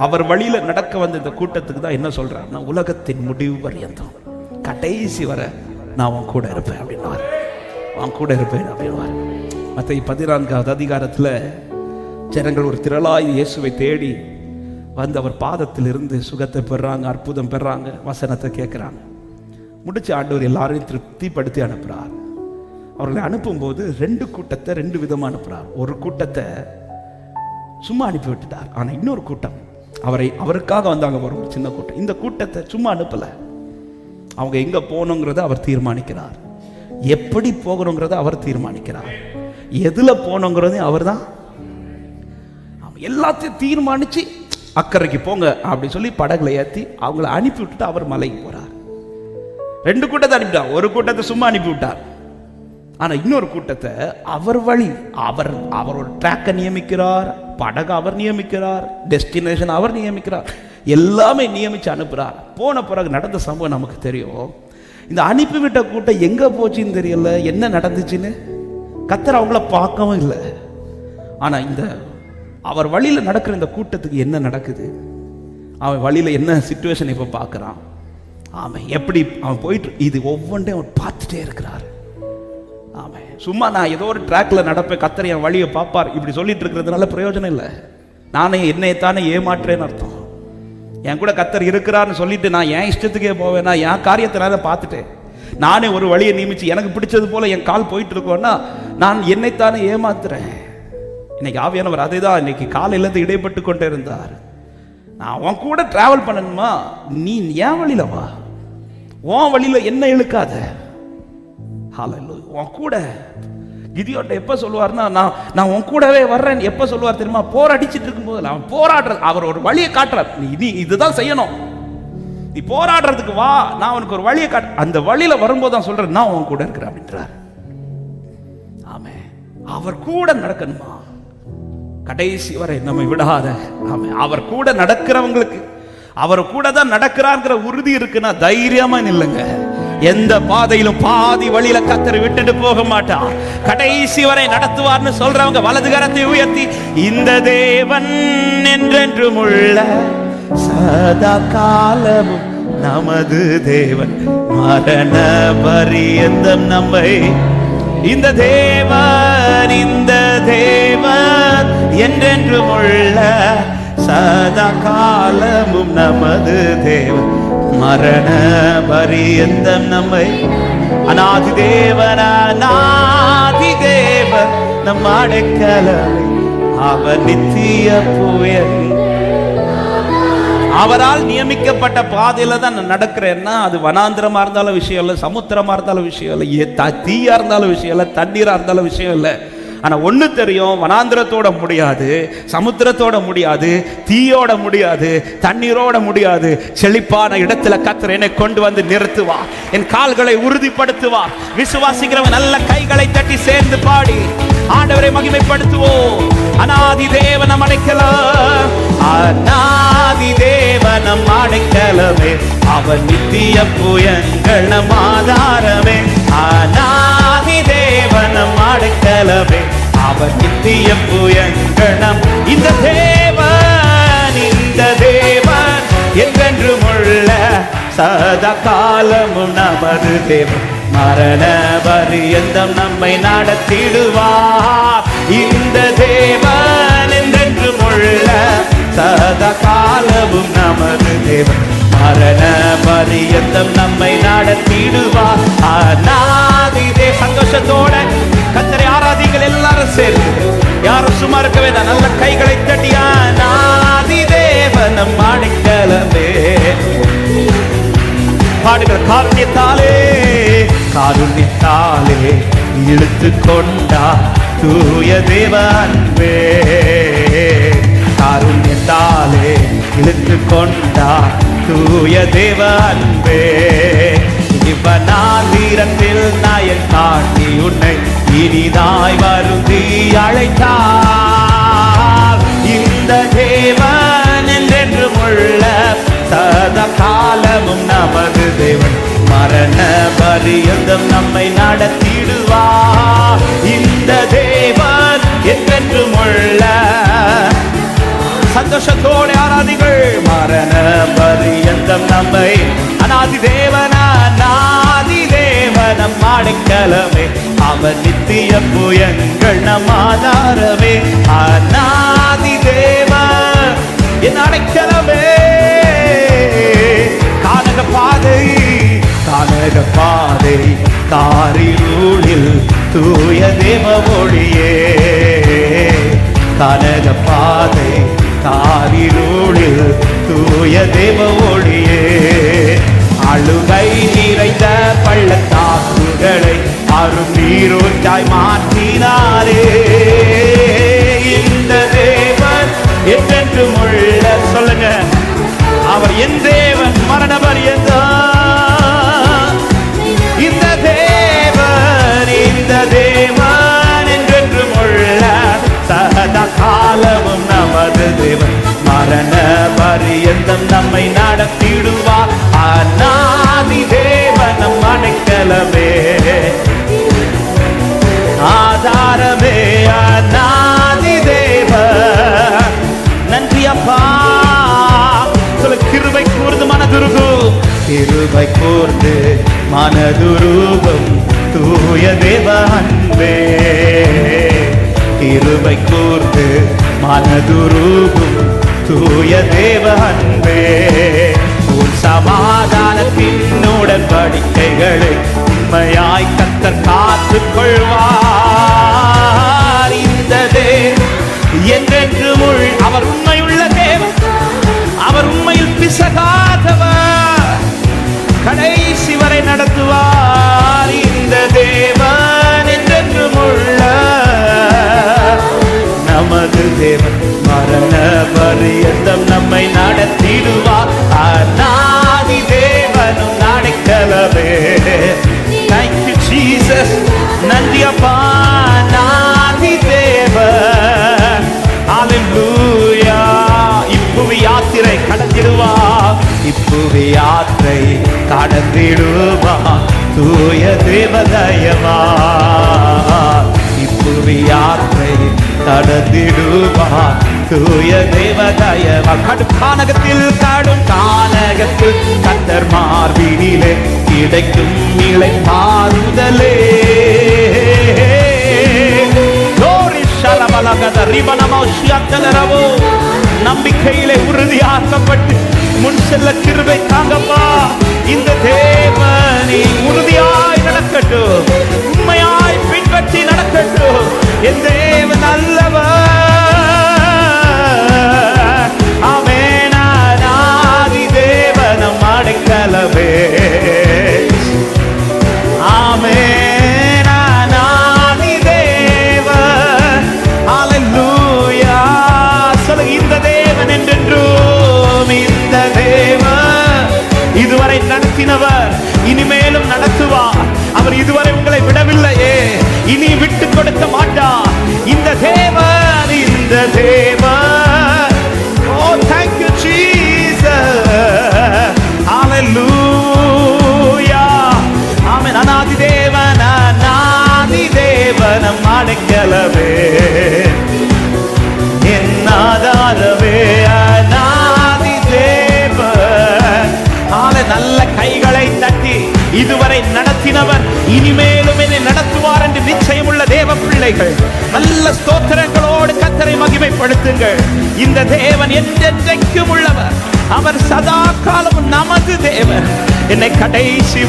அவர் வழியில நடக்க வந்த இந்த கூட்டத்துக்கு தான் என்ன சொல்றாருன்னா, உலகத்தின் முடிவு பரியந்தம் கடைசி வர நான் உன் கூட இருப்பேன் அப்படின்னாரு. அவன் கூட இருப்பேன் அப்படின்னாரு. மத்தேயு 14வது அதிகாரத்தில் ஜனங்கள் ஒரு திரளாய் இயேசுவை தேடி வந்து அவர் பாதத்தில் இருந்து சுகத்தை பெறாங்க, அற்புதம் பெறாங்க, வசனத்தை கேட்குறாங்க. முடிச்சு ஆண்டவர் எல்லாரையும் திருப்திப்படுத்தி அனுப்புகிறார். அவர்களை அனுப்பும்போது 2 கூட்டத்தை 2 விதமாக அனுப்புகிறார். ஒரு கூட்டத்தை சும்மா அனுப்பி விட்டுட்டார். ஆனால் இன்னொரு கூட்டம் அவருக்காக வந்தாங்க, ஒரு சின்ன கூட்டம். இந்த கூட்டத்தை சும்மா அனுப்பலை. அவங்க எங்கே போகணுங்கிறத அவர் தீர்மானிக்கிறார், எப்படி போகணுங்கிறத அவர் தீர்மானிக்கிறார், எதில் போகணுங்கிறதையும் அவர் தான் எல்லாத்தையும் தீர்மானித்து அக்கறைக்கு போங்க அப்படின்னு சொல்லி படகுல ஏற்றி அவங்கள அனுப்பி விட்டுட்டு அவர் மலைக்கு போகிறார். 2 கூட்டத்தை அனுப்பிட்டார். ஒரு கூட்டத்தை சும்மா அனுப்பி விட்டார். ஆனால் இன்னொரு கூட்டத்தை அவர் வழி, அவர் ஒரு ட்ராக்கை நியமிக்கிறார், படகு அவர் நியமிக்கிறார், டெஸ்டினேஷன் அவர் நியமிக்கிறார், எல்லாமே நியமித்து அனுப்புகிறார். போன பிறகு நடந்த சம்பவம் நமக்கு தெரியும். இந்த அனுப்பிவிட்ட கூட்டம் எங்கே போச்சுன்னு தெரியல, என்ன நடந்துச்சுன்னு. கர்த்தர் அவங்கள பார்க்கவும் இல்லை. ஆனால் இந்த அவர் வழியில் நடக்கிற இந்த கூட்டத்துக்கு என்ன நடக்குது, அவன் வழியில் என்ன சிச்சுவேஷன் இப்போ பார்க்குறான், அவன் எப்படி அவன் போயிட்டு, இது ஒவ்வொன்றையும் அவன் பார்த்துட்டே இருக்கிறார். ஆமாம், சும்மா நான் ஏதோ ஒரு ட்ராக்ல நடப்பேன், கர்த்தர் என் வழியை பார்ப்பார் இப்படி சொல்லிட்டு இருக்கிறதுனால பிரயோஜனம் இல்லை. நானே என்னைத்தானே ஏமாற்றேன்னு அர்த்தம். என் கூட கர்த்தர் இருக்கிறார்னு சொல்லிட்டு நான் என் இஷ்டத்துக்கே போவேன்னா, என் காரியத்தை நான் பார்த்துட்டேன், நானே ஒரு வழியை நியமிச்சு எனக்கு பிடிச்சது போல என் கால் போயிட்டு இருக்கோன்னா நான் என்னைத்தானே ஏமாத்துறேன். இன்னைக்கு ஆவியானவர் அதை தான் இன்னைக்கு காலையிலேருந்து இடைப்பட்டு கொண்டே இருந்தார். நான் உன் கூட டிராவல் பண்ணணுமா, நீ என் வழியில வா, உன் வழியில என்ன இழுக்காத. உன் கூட கிதியோட்ட எப்ப சொல்லுவார்னா, நான் உன் கூடவே வர்றேன் எப்ப சொல்லுவார் தெரியுமா? போராடிச்சிட்டு இருக்கும்போது. அவன் போராடுறது, அவர் ஒரு வழியை காட்டுறார், நீ இதுதான் செய்யணும், நீ போராடுறதுக்கு வா, நான் உனக்கு ஒரு வழியை காட்டு. அந்த வழியில வரும்போது தான் சொல்றேன், நான் உன் கூட இருக்கிறேன் அப்படின்றார். ஆமே, அவர் கூட நடக்கணுமா கடைசி வரை நம்மை விடாத. ஆமே, அவர் கூட நடக்கிறவங்களுக்கு அவர் கூட தான் நடக்கிறார்ங்கிற உறுதி இருக்குன்னா தைரியமா நில்லுங்க. எந்த பாதையிலும் பாதி வழியில கர்த்தர் விட்டுட்டு போக மாட்டான், கடைசி வரை நடத்துவார்னு சொல்றவங்க வலது கரத்தை உயர்த்தி, இந்த தேவன் என்றென்றும் உள்ள சதா காலமும் நமது தேவன், மரண பரியந்தம் நம்மை, இந்த தேவன் என்றென்றும் உள்ள சதா காலமும் நமது தேவன், மரண பரியந்தம் நம்மை, அநாதி தேவன் நம் அடைக்கலமே, அவர் நித்திய புயல். அவரால் நியமிக்கப்பட்ட பாதையில தான் நான் நடக்கிறேன்னா, அது வனாந்திரமா இருந்தாலும் விஷயம் இல்லை, சமுத்திரமா இருந்தாலும் விஷயம் இல்லை, தீயா இருந்தாலும் விஷயம் இல்லை, தண்ணீரா இருந்தாலும் விஷயம் இல்லை. ஆனா ஒண்ணு தெரியும், வனாந்திரத்தோட முடியாது, சமுத்திரத்தோட முடியாது, தீயோட முடியாது, தண்ணீரோட முடியாது. செழிப்பான இடத்துல கர்த்தர் என்னை கொண்டு வந்து நிறுத்துவா, என் கால்களை உறுதிப்படுத்துவா. விசுவாசிக்கிறவன் நல்ல கைகளை தட்டி சேர்ந்து பாடி ஆண்டவரை மகிமைப்படுத்துவோம். அநாதி தேவனம் அடைக்கலாம், அநாதி தேவனம் அடைக்கலமே, அவன் நித்திய புயங்கள் நம் ஆதாரமே. அநாதி தேவனம் அடைக்கலமே, அவன் நித்திய புயங்கள் நம், இந்த தேவன் என்றென்றும் உள்ள சதா காலமும் நமது தேவன், மரண பரியந்தம் நம்மை நடத்திடுவார். இந்த தேவன் என்றென்றும் உள்ள சதா காலமும் நமது தேவன், மரண பரியந்தம் நம்மை நடத்திடுவார். அநாதிதே சந்தோஷத்தோட கர்த்தரை ஆராதிங்கள் எல்லாரும் சேர்ந்து. யாரும் சும்மா இருக்க வேண்டாம், நல்ல கைகளை தட்டி அநாதி தேவனம் அடைக்கலமே பாடுகள். காருண்யத்தாலே இழுத்து கொண்டா தூய தேவ அன்பே, காருண்யத்தாலே இழுத்து கொண்டா தூய தேவ அன்பே. இவனாந்திரத்தில் நாயன் காட்டி உன்னை இனிதாய் வருந்தி அழைத்தார். இந்த தேவன் என்றென்றும் மரண பரியந்தம் நம்மை நடத்திடுவார். இந்த தேவன் என்றென்றும் உள்ள சந்தோஷத்தோடு ஆராதிகள். மரண பரியந்தம் நம்மை அநாதி தேவன் நம் அடைக்கலமே, அவர் நித்திய புயங்கள் நம் ஆதாரமே. அநாதி தேவன் என் அடைக்கலமே. கானக பாதை காரிருளில் தூய தேவ ஒளியே. கானக பாதை காரிருளில் தூய தேவ ஒளியே. அழுகை நிறைந்த பள்ளத்தாக்குகளை அரும் நீரூற்றாய் மாற்றினாரே. இந்த தேவன் என்றென்றும் உள்ள சொல்லுங்க, அவர் என் தேவன் மரண பரியந்தம். இந்த தேவன் என்றென்றும் உள்ள சதா காலமும் நமது தேவன். மரண பரியந்தம் நம்மை நடத்திடுவார். அநாதி தேவன் நம் அடைக்கலமே, ஆதாரமே. அநாதி தேவன். நன்றி அப்பா. சொல்ல, கிருபை கூர்ந்து மனதுருகும், கிருபை கூர்ந்து மனதுருகும் தூய தேவ அன்பே. கிருபை கூர்ந்து மனதுருகும் தூய தேவ அன்பே. உன் சமாதானத்தின் உடன்படிக்கைகளை உண்மையாய் கர்த்தர் காத்துக் கொள்வார். இந்த தேவன் என்றென்றும் அவர் உண்மையுள்ள தேவன். அவர் உண்மையில் பிசகாதவர், கடைசி வரை நடத்துவார். இந்த தேவன் என்றென்றும் உள்ள நமது தேவன். மரண பரியந்தம் நம்மை நடத்திடுவார். அநாதி தேவனும் அடைக்கலமே. Thank you Jesus. நன்றி அப்பா. அநாதி தேவன். ஹalleluya. இப்புவி யாத்திரை கடந்திடுவார். இப்புவி யாத்திரை கடந்திடுவார் தூய தேவதயமா. இப்புவி யாத்திரை கடந்திடுவார் தூய தேவதயமா. கடும் கானகத்தில் கர்த்தர் மார்பினிலே கிடைக்கும் இலை பாருதலே. நம்பிக்கையிலே உறுதியாக்கப்பட்டு முன் செல்ல கிருபை தாங்கப்பா. இந்த தேவனை உறுதியாய் நடக்கட்டும், உண்மையாய் பின்பற்றி நடக்கட்டும். என் தேவன் நல்லவர். ஆமென். அநாதி தேவனம் அடைக்கலமே. ஆமென். அநாதி தேவன். ஹalleluya. சொல்லுங்க, இந்த தேவன் என்றென்றும். இந்த தேவன் இதுவரை நடத்தினவர், இனிமேலும் நடத்துவார். அவர் இதுவரை உங்களை விடவில்லையே, இனி விட்டு கொடுக்க மாட்டார். இந்த தேவன், இந்த தேவன். Oh, thank you Jesus. Hallelujah. Amen. அநாதி தேவன், அநாதி தேவனம் அடைக்கலமே. என் ஆதாரமே. அநாதி தேவன். நல்ல கைகளை தட்டி இதுவரை நடத்தினவர் இனிமேலும் என்னை நடத்துவார் என்று நிச்சயமுள்ள தேவ பிள்ளைகள் நல்ல ஸ்தோத்திரங்களோடு கர்த்தரை மகிமைப்படுத்துங்கள். இந்த தேவன் என்றென்றைக்கும் உள்ளவர். அவர் சதா காலமும் நமது தேவன். என்னை கடைசி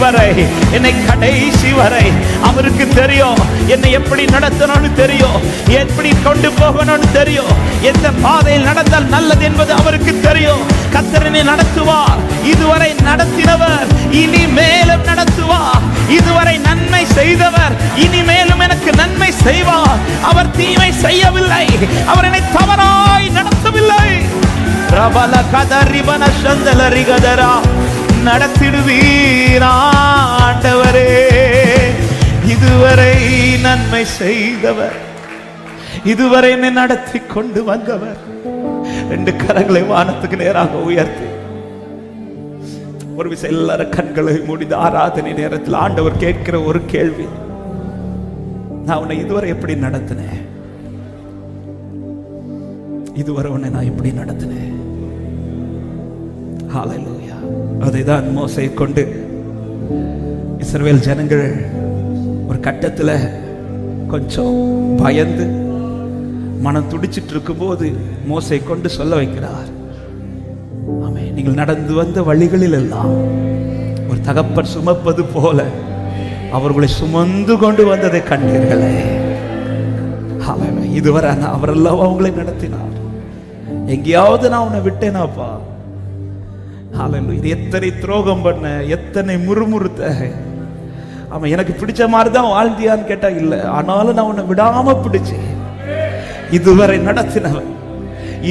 வரை அவருக்கு தெரியும். என்னை எப்படி நடத்தணும்னு தெரியும், எப்படி கொண்டு போகணும்னு தெரியும், எந்த பாதையில் நடந்தால் நல்லது என்பது அவருக்கு தெரியும். கர்த்தரை நடத்துவார். இதுவரை நடத்தினவர் இனிமேலும் நடத்துவார். இதுவரை நன்மை செய்தவர் இனிமேலும் எனக்கு நன்மை செய்வார். அவர் தீமை செய்யவில்லை, அவர் என்னை தவறாய் நடத்தவில்லை. ரபல கதரிபன சந்தலரி கதரா நடத்திடுவீர் ஆண்டவரே. இதுவரை நன்மை செய்தவர், இதுவரை என்னை நடத்தி கொண்டு வந்தவர். ரெண்டு கரங்களை வானத்துக்கு நேராக உயர்த்தி ஒரு விஷயம், எல்லாரும் கண்களை மூடித ஆராதனை நேரத்தில் ஆண்டவர் கேட்கிற ஒரு கேள்வி, நான் உன்னை இதுவரை எப்படி நடத்தினேன்? இதுவரை உன்னை நான் எப்படி நடத்தினேன்? ஹல்லேலூயா. அதைதான் மோசே கொண்டு இஸ்ரவேல் ஜனங்கள் ஒரு கட்டத்தில் கொஞ்சம் பயந்து மனம் துடிச்சிட்டு இருக்கும்போது மோசே கொண்டு சொல்ல வைக்கிறார், ஆமே, நீங்கள் நடந்து வந்த வழிகளில் எல்லாம் ஒரு தகப்பன் சுமப்பது போல அவர்களை சுமந்து கொண்டு வந்ததை கண்டீர்களே. இதுவரை அவரெல்லாம் அவங்களை நடத்தினார். எங்கேயாவது நான் உன்னை விட்டேனாப்பா? இது எத்தனை துரோகம் பண்ண, எத்தனை முறுமுறுத்த, அவன் எனக்கு பிடிச்ச மாதிரி தான் வாழ்ந்தியான்னு கேட்டா இல்ல, ஆனாலும் நான் உன்னை விடாம பிடிச்சேன். இதுவரை நடத்தினவன்,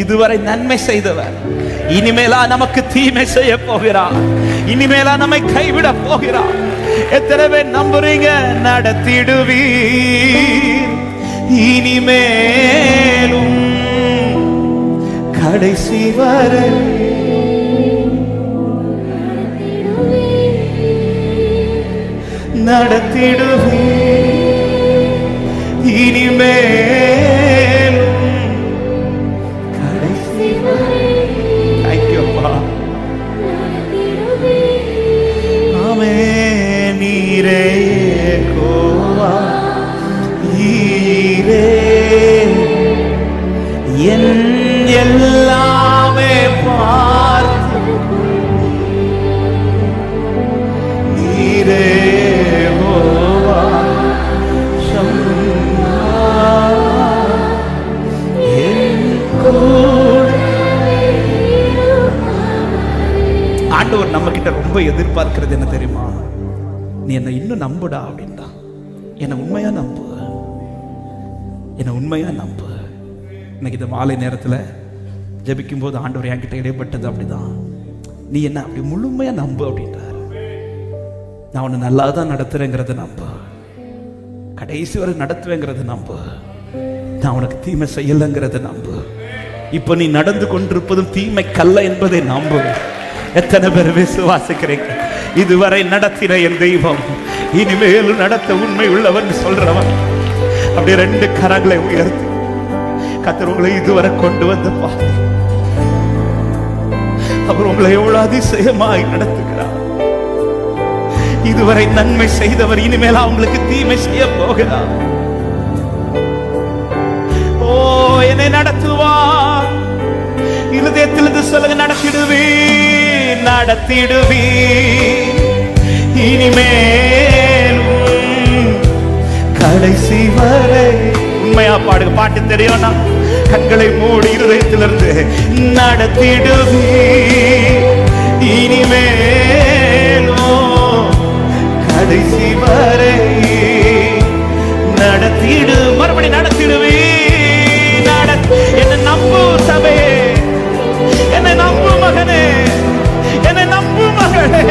இதுவரை நன்மை செய்தவர், இனிமேலா நமக்கு தீமை செய்ய போகிறார், இனிமேலா நம்மை கைவிட போகிறார். எத்தனை பேர் நம்புறீங்க? நடத்திடுவீர் இனிமேலும் கடைசி வரை, நடத்திடுவீர் இனிமேலும் கடைசி வரை. தேங்க்யூப்பா. ஆமே. நீரே கோவா ஈரே என் எல்லாமே பார்த்து, நீரே கோவா சம்மா என் கூட. ஆண்டவர் நம்ம கிட்ட ரொம்ப எதிர்பார்க்கிறது என்ன தெரியுமா? நீ என்னை இன்னும் நம்புடா அப்படின்டா. என்னை உண்மையா நம்பு, என்னை உண்மையா நம்பு. இன்னைக்கு இந்த மாலை நேரத்தில் ஜெபிக்கும் போது ஆண்டவர் என்கிட்ட இடைப்பட்டது அப்படிதான். நீ என்ன அப்படி முழுமையா நம்பு அப்படின்றார். நான் உன்னை நல்லா தான் நடத்துறேங்கிறத நம்பு, கடைசி வரை நடத்துவேங்கிறத நம்பு, நான் உனக்கு தீமை செய்யலைங்கிறத நம்பு. இப்போ நீ நடந்து கொண்டிருப்பதும் தீமை கல்ல என்பதை நம்பு. எத்தனை பேர் விசுவாசிக்கிறீங்க? இதுவரை நடத்தின என் தெய்வம் இனிமேலும் நடத்த உண்மை உள்ளவன் சொல்றவன் அப்படி ரெண்டு கரங்களை உயர்த்தி கர்த்தர் உங்களை இதுவரை கொண்டு வந்த பாதை, அவர் உங்களை எவ்வளவு அதிசயமாய் நடத்துகிறார். இதுவரை நன்மை செய்தவர் இனிமேல் அவங்களுக்கு தீமை செய்ய போகிறார். ஓ, என்னை நடத்துவார். இருதயத்திலிருந்து சொல்லுங்க, நடத்திடுவே நடத்திடுவே இனிமேலும் கடைசி வரை. உண்மையா பாடுங்க. பாட்டு தெரியும்னா கண்களை மூடி இருதயத்திலிருந்து நடத்திடுவே இனிமேலும் கடைசி வரை நடத்திடு. மறுபடி நடத்திடுவே. என்னை நம்பு சபையே, என்னை நம்பு மகனே, என்னை நம்பு மகளே.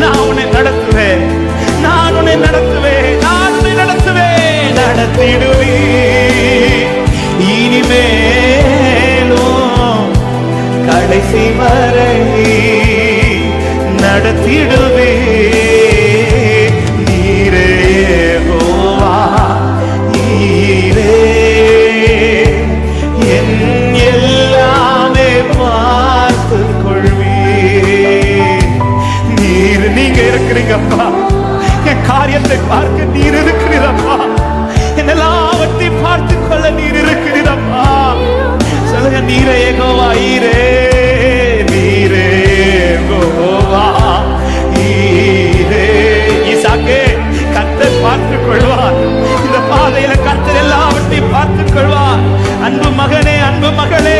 நான் உன்னை நடத்துவேன், நான் உன்னை நடத்துவேன், நான் உன்னை நடத்துவேன். நடத்திடுவே இனிமேலும் கடைசி வரை நடத்திடுவே. நீரே யெகோவா ஈரே என் எல்லாமே பார்த்து கொள்வீர். நீங்க இருக்கிறீங்கப்பா, என் காரியத்தை பார்க்க நீர் இருக்கிறீரப்பா, என்னெல்லாவற்றையும் பார்த்து கொள்ள நீர் இருக்கிறீரப்பா. சொல்லுங்க, நீரே யெகோவா ஈரே, நீரே யெகோவா ஈரே. ஈசாக்கே, கர்த்தர் பார்த்துக் கொள்வார். இந்த பாதையில கர்த்தர் எல்லாவற்றையும் பார்த்துக் கொள்வார். அன்பு மகனே, அன்பு மகளே,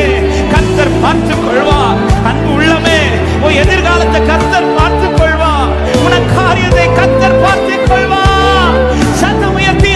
கர்த்தர் பார்த்துக் கொள்வார். அன்பு உள்ளமே, உன் எதிர்காலத்தை கர்த்தர் பார்த்துக் கொள்வார். உனக்கு காரியத்தை கர்த்தர் பார்த்துக் கொள்வார். சத்தம் உயர்த்தி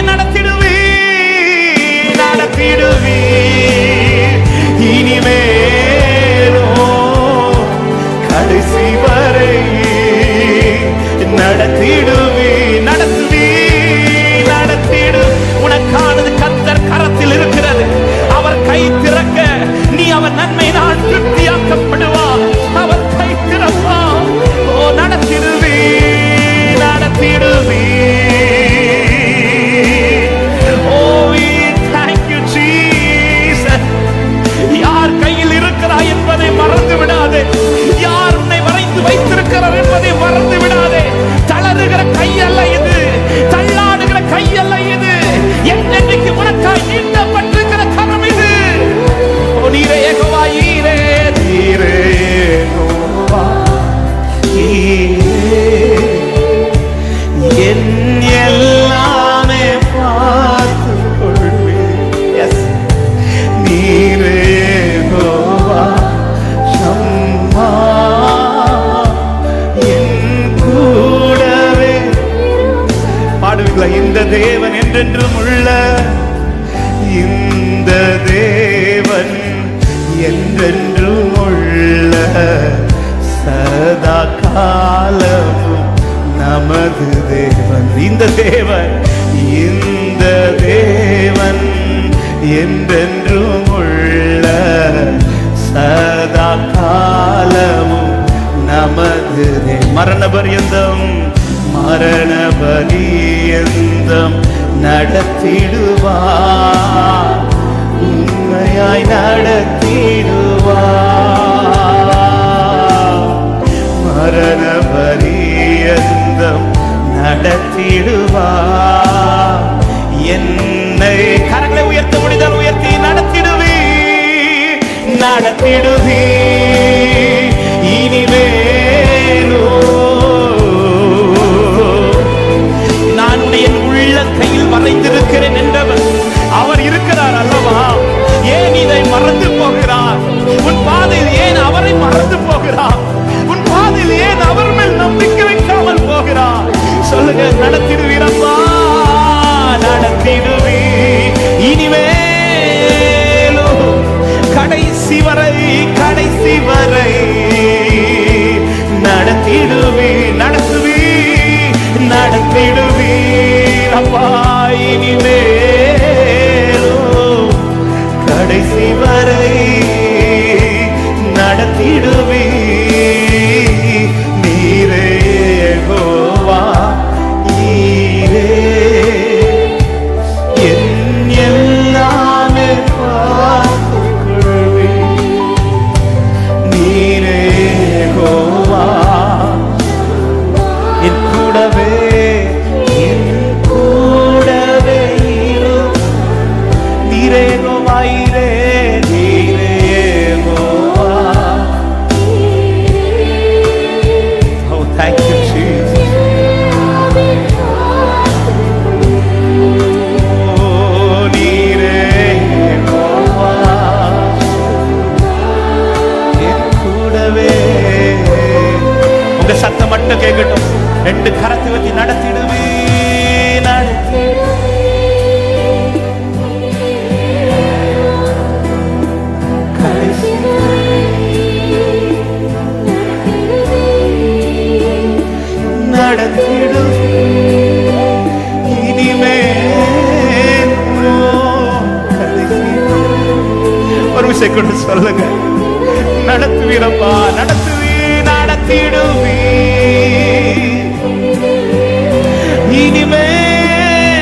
நீரே யெகோவா ஈரே, நீரே யெகோவா ஈரே, என் எல்லாமே பார்த்து கொள்வேன். எஸ், நீரே யெகோவா ஷம்மா, என் கூடவே. பாடுவீங்களா? இந்த தேவன் என்றென்றும் உள்ள, இந்த தேவன் என்றென்றும் உள்ள, சதா காலமும் நமது தேவன். இந்த தேவன், இந்த தேவன் என்றென்றும் உள்ள, சதா காலமும் நமது தேவன். மரண பரியந்தம், மரண பரியந்தம் நடத்திடுவார், உண்மையாய் நடத்திடுவார். மரண பரியந்தம் நடத்திடுவார். என்னை கரங்களை உயர்த்த முடிந்தால் உயர்த்தி நடத்திடுவி, நடத்திடுவி இனிமேலோ. நான் என் உள்ள கையில் வரைந்திருக்கிறேன் என்றவர் அவர் இருக்கிறார் அல்லவா? ஏன் இதை மறந்து போகிறார்? உன் பாதையில் ஏன் அவரை மறந்து போகிறார்? உன் பாதையில் ஏன் அவர் மேல் நம்பிக்கை வைக்காமல் போகிறார்? சொல்லுங்க, நடத்திடுவீரப்பா, நடத்திடுவி இனிமேலும் கடைசி வரை, கடைசி வரை நடத்திடுவி, நடத்துவி, நடத்திடுவி அப்பா இனிமேலும் கடைசி வரை நடத்திடுவி. நீரே யெகோவா ஈரே, என் எல்லாமே பார்த்துக் கொள்வி. நீரே யெகோவா என் கூடவே, என் கூடவே இரு. நீரே யெகோவா ஈரே, நீரே Jehovah. Oh, thank you Jesus. Oh, நீரே யெகோவா என் கூடவே. உங்க சத்தம் மட்டும் கேட்கட்டும். ரெண்டு கரத்தை வச்சு நடத்திடுவே, நடத்திடும் இனிமேல். ஒரு விஷயம் கொண்டு சொல்லுங்க, நடத்துவீரப்பா, நடத்துவி, நடத்திடுவி இனிமேலும்.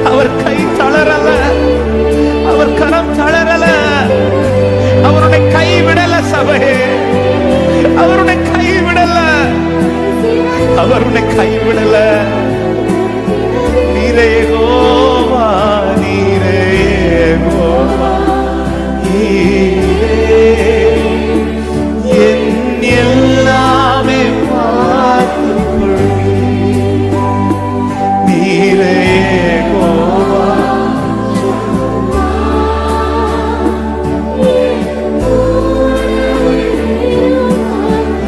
அவர் கை தளரல, அவர் கரம் தளரல, அவருடைய கை விடல சபையே, அவருடைய கை விடல, அவருடைய கை விடல. நீரே யெகோவா, நீரே யெகோவா ஈரே, என் எல்லாமே பார்த்துக் கொள்வி. நீரே யெகோவா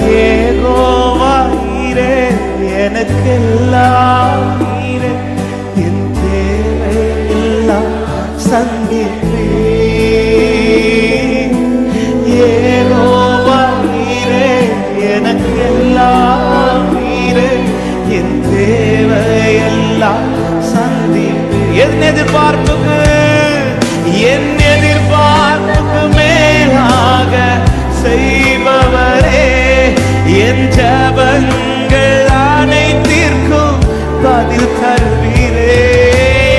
யெகோவா ஈரே, எனக்கெல்லாம் ஈரே, என் தேவை எல்லாம் சந்திப்பே. யெகோவா ஈரே, எனக்கெல்லாம் ஈரே, என் தேவை எல்லாம் சந்திப்பே. என் எதிர்பார்ப்புக்கு, என் எதிர்பார்ப்புக்கு மேலாக செய்பவரே, என் ஜபங்கள் அனைத்திற்கும் பதில் தருவீரே.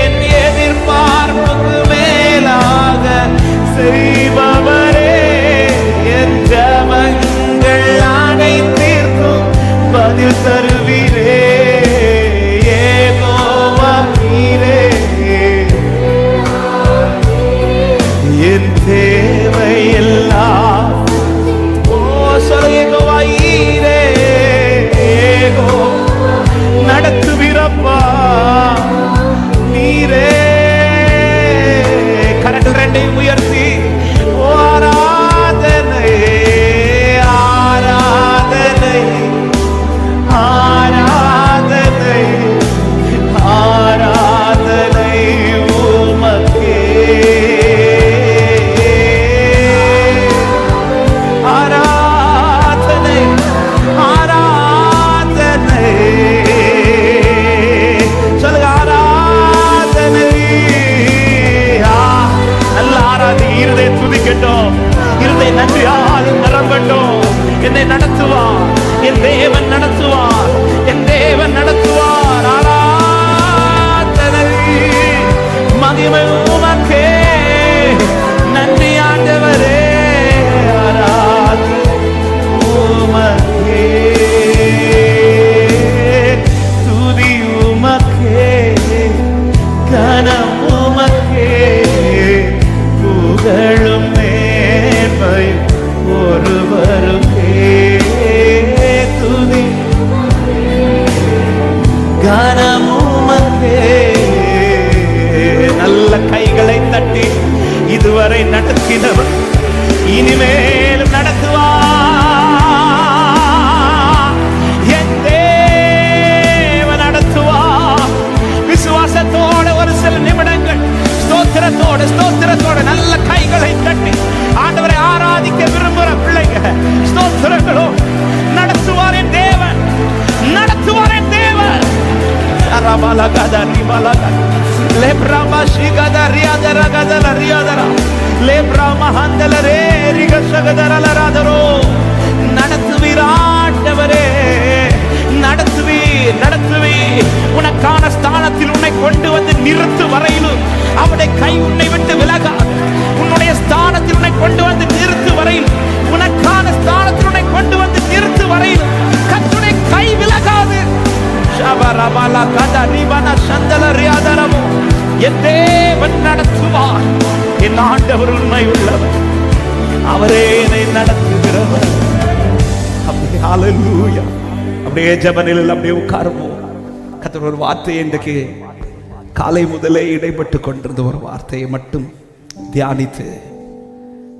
என் எதிர்பார்ப்புக்கு மேலாக செய்பவரே, என் ஜபங்கள் அனைத்திற்கும் பதில் தருவீரே. யெகோவா ஈரே, அப்பா நீரே. கரங்கள் ரெண்டையும் உயர்த்தி ஆராதனை ஆராதனை ஆராதனை ஆராதனை உமக்கே. ஆராதனை ஆராதனை சொல்லுங்க ஆராதனை. நல்ல ஆராதனை. இருதய துதிக்கட்டும், இருதய நன்றியால் நிரம்பட்டும். என்னை நடத்துவார் என் தேவன், நடத்துவார் என் தேவன், நடத்துவார். ஆராதனை மகிமை உமக்கே. நன்றி ஆண்டவரே. ஆராதனை உமக்கே, துதி உமக்கே, கனம் உமக்கே, புகழும் மேன்மை ஒருவருக்கே. துதி கனம் உமக்கே. நல்ல கைகளை தட்டி இதுவரை நடத்தினவர் இனிமேலும் நடத்துவார். என் தேவன் நடத்துவார். விசுவாசத்தோட ஒரு சில நிமிடங்கள் ஸ்தோத்திரத்தோட நல்ல கைகளை தட்டி ஆண்டவரை ஆராதிக்க விரும்புகிற பிள்ளைங்க ஸ்தோத்திரங்களோ நடத்துவார் என் தேவன், நடத்துவார் என் தேவன். நடத்துவீராண்டவரே, நடத்துவீர். உனக்கான ஸ்தானத்தில் உன்னை கொண்டு வந்து நிறுத்து வரையிலும் அவருடைய கை உன்னை விட்டு விலகாது. உன்னுடைய ஸ்தானத்தில் உன்னை கொண்டு வந்து நிறுத்து வரையில், உனக்கான ஸ்தானத்தில் உன்னை கொண்டு வந்து நிறுத்து வரையில் கர்த்தருடைய கை விலகாது. என் தேவன் நடத்துவார். என் ஆண்டவர் உண்மை உள்ளவர், அவரே என்னை நடத்துகிறவர். ஹல்லேலூயா. அப்படியே ஜெபநிலையில் அப்படியே உட்காருவோம். கர்த்தர் ஒரு வார்த்தையை இன்றைக்கு காலை முதலே இடைப்பட்டு கொண்டிருந்த ஒரு வார்த்தையை மட்டும் தியானித்து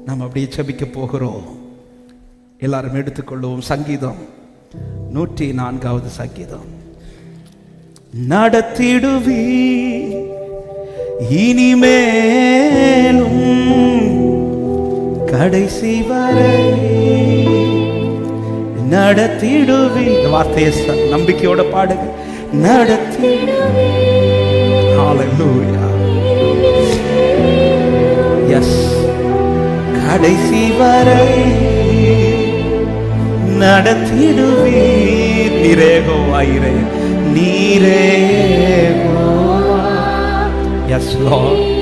நாம் அப்படியே ஜெபிக்க போகிறோம். எல்லாரும் எடுத்துக்கொள்வோம். சங்கீதம் 104வது சங்கீதம். நடத்திடுவி இனிமேலும் கடைசி வரை நடத்திடுவி. இந்த வார்த்தையை நம்பிக்கையோட பாடுங்க. நடத்திடுவி. ஹல்லேலூயா. எஸ், கடைசி வரை நடத்திடுவீர். நீரேகோவாயிரே, நீரேகோவா. S Lord.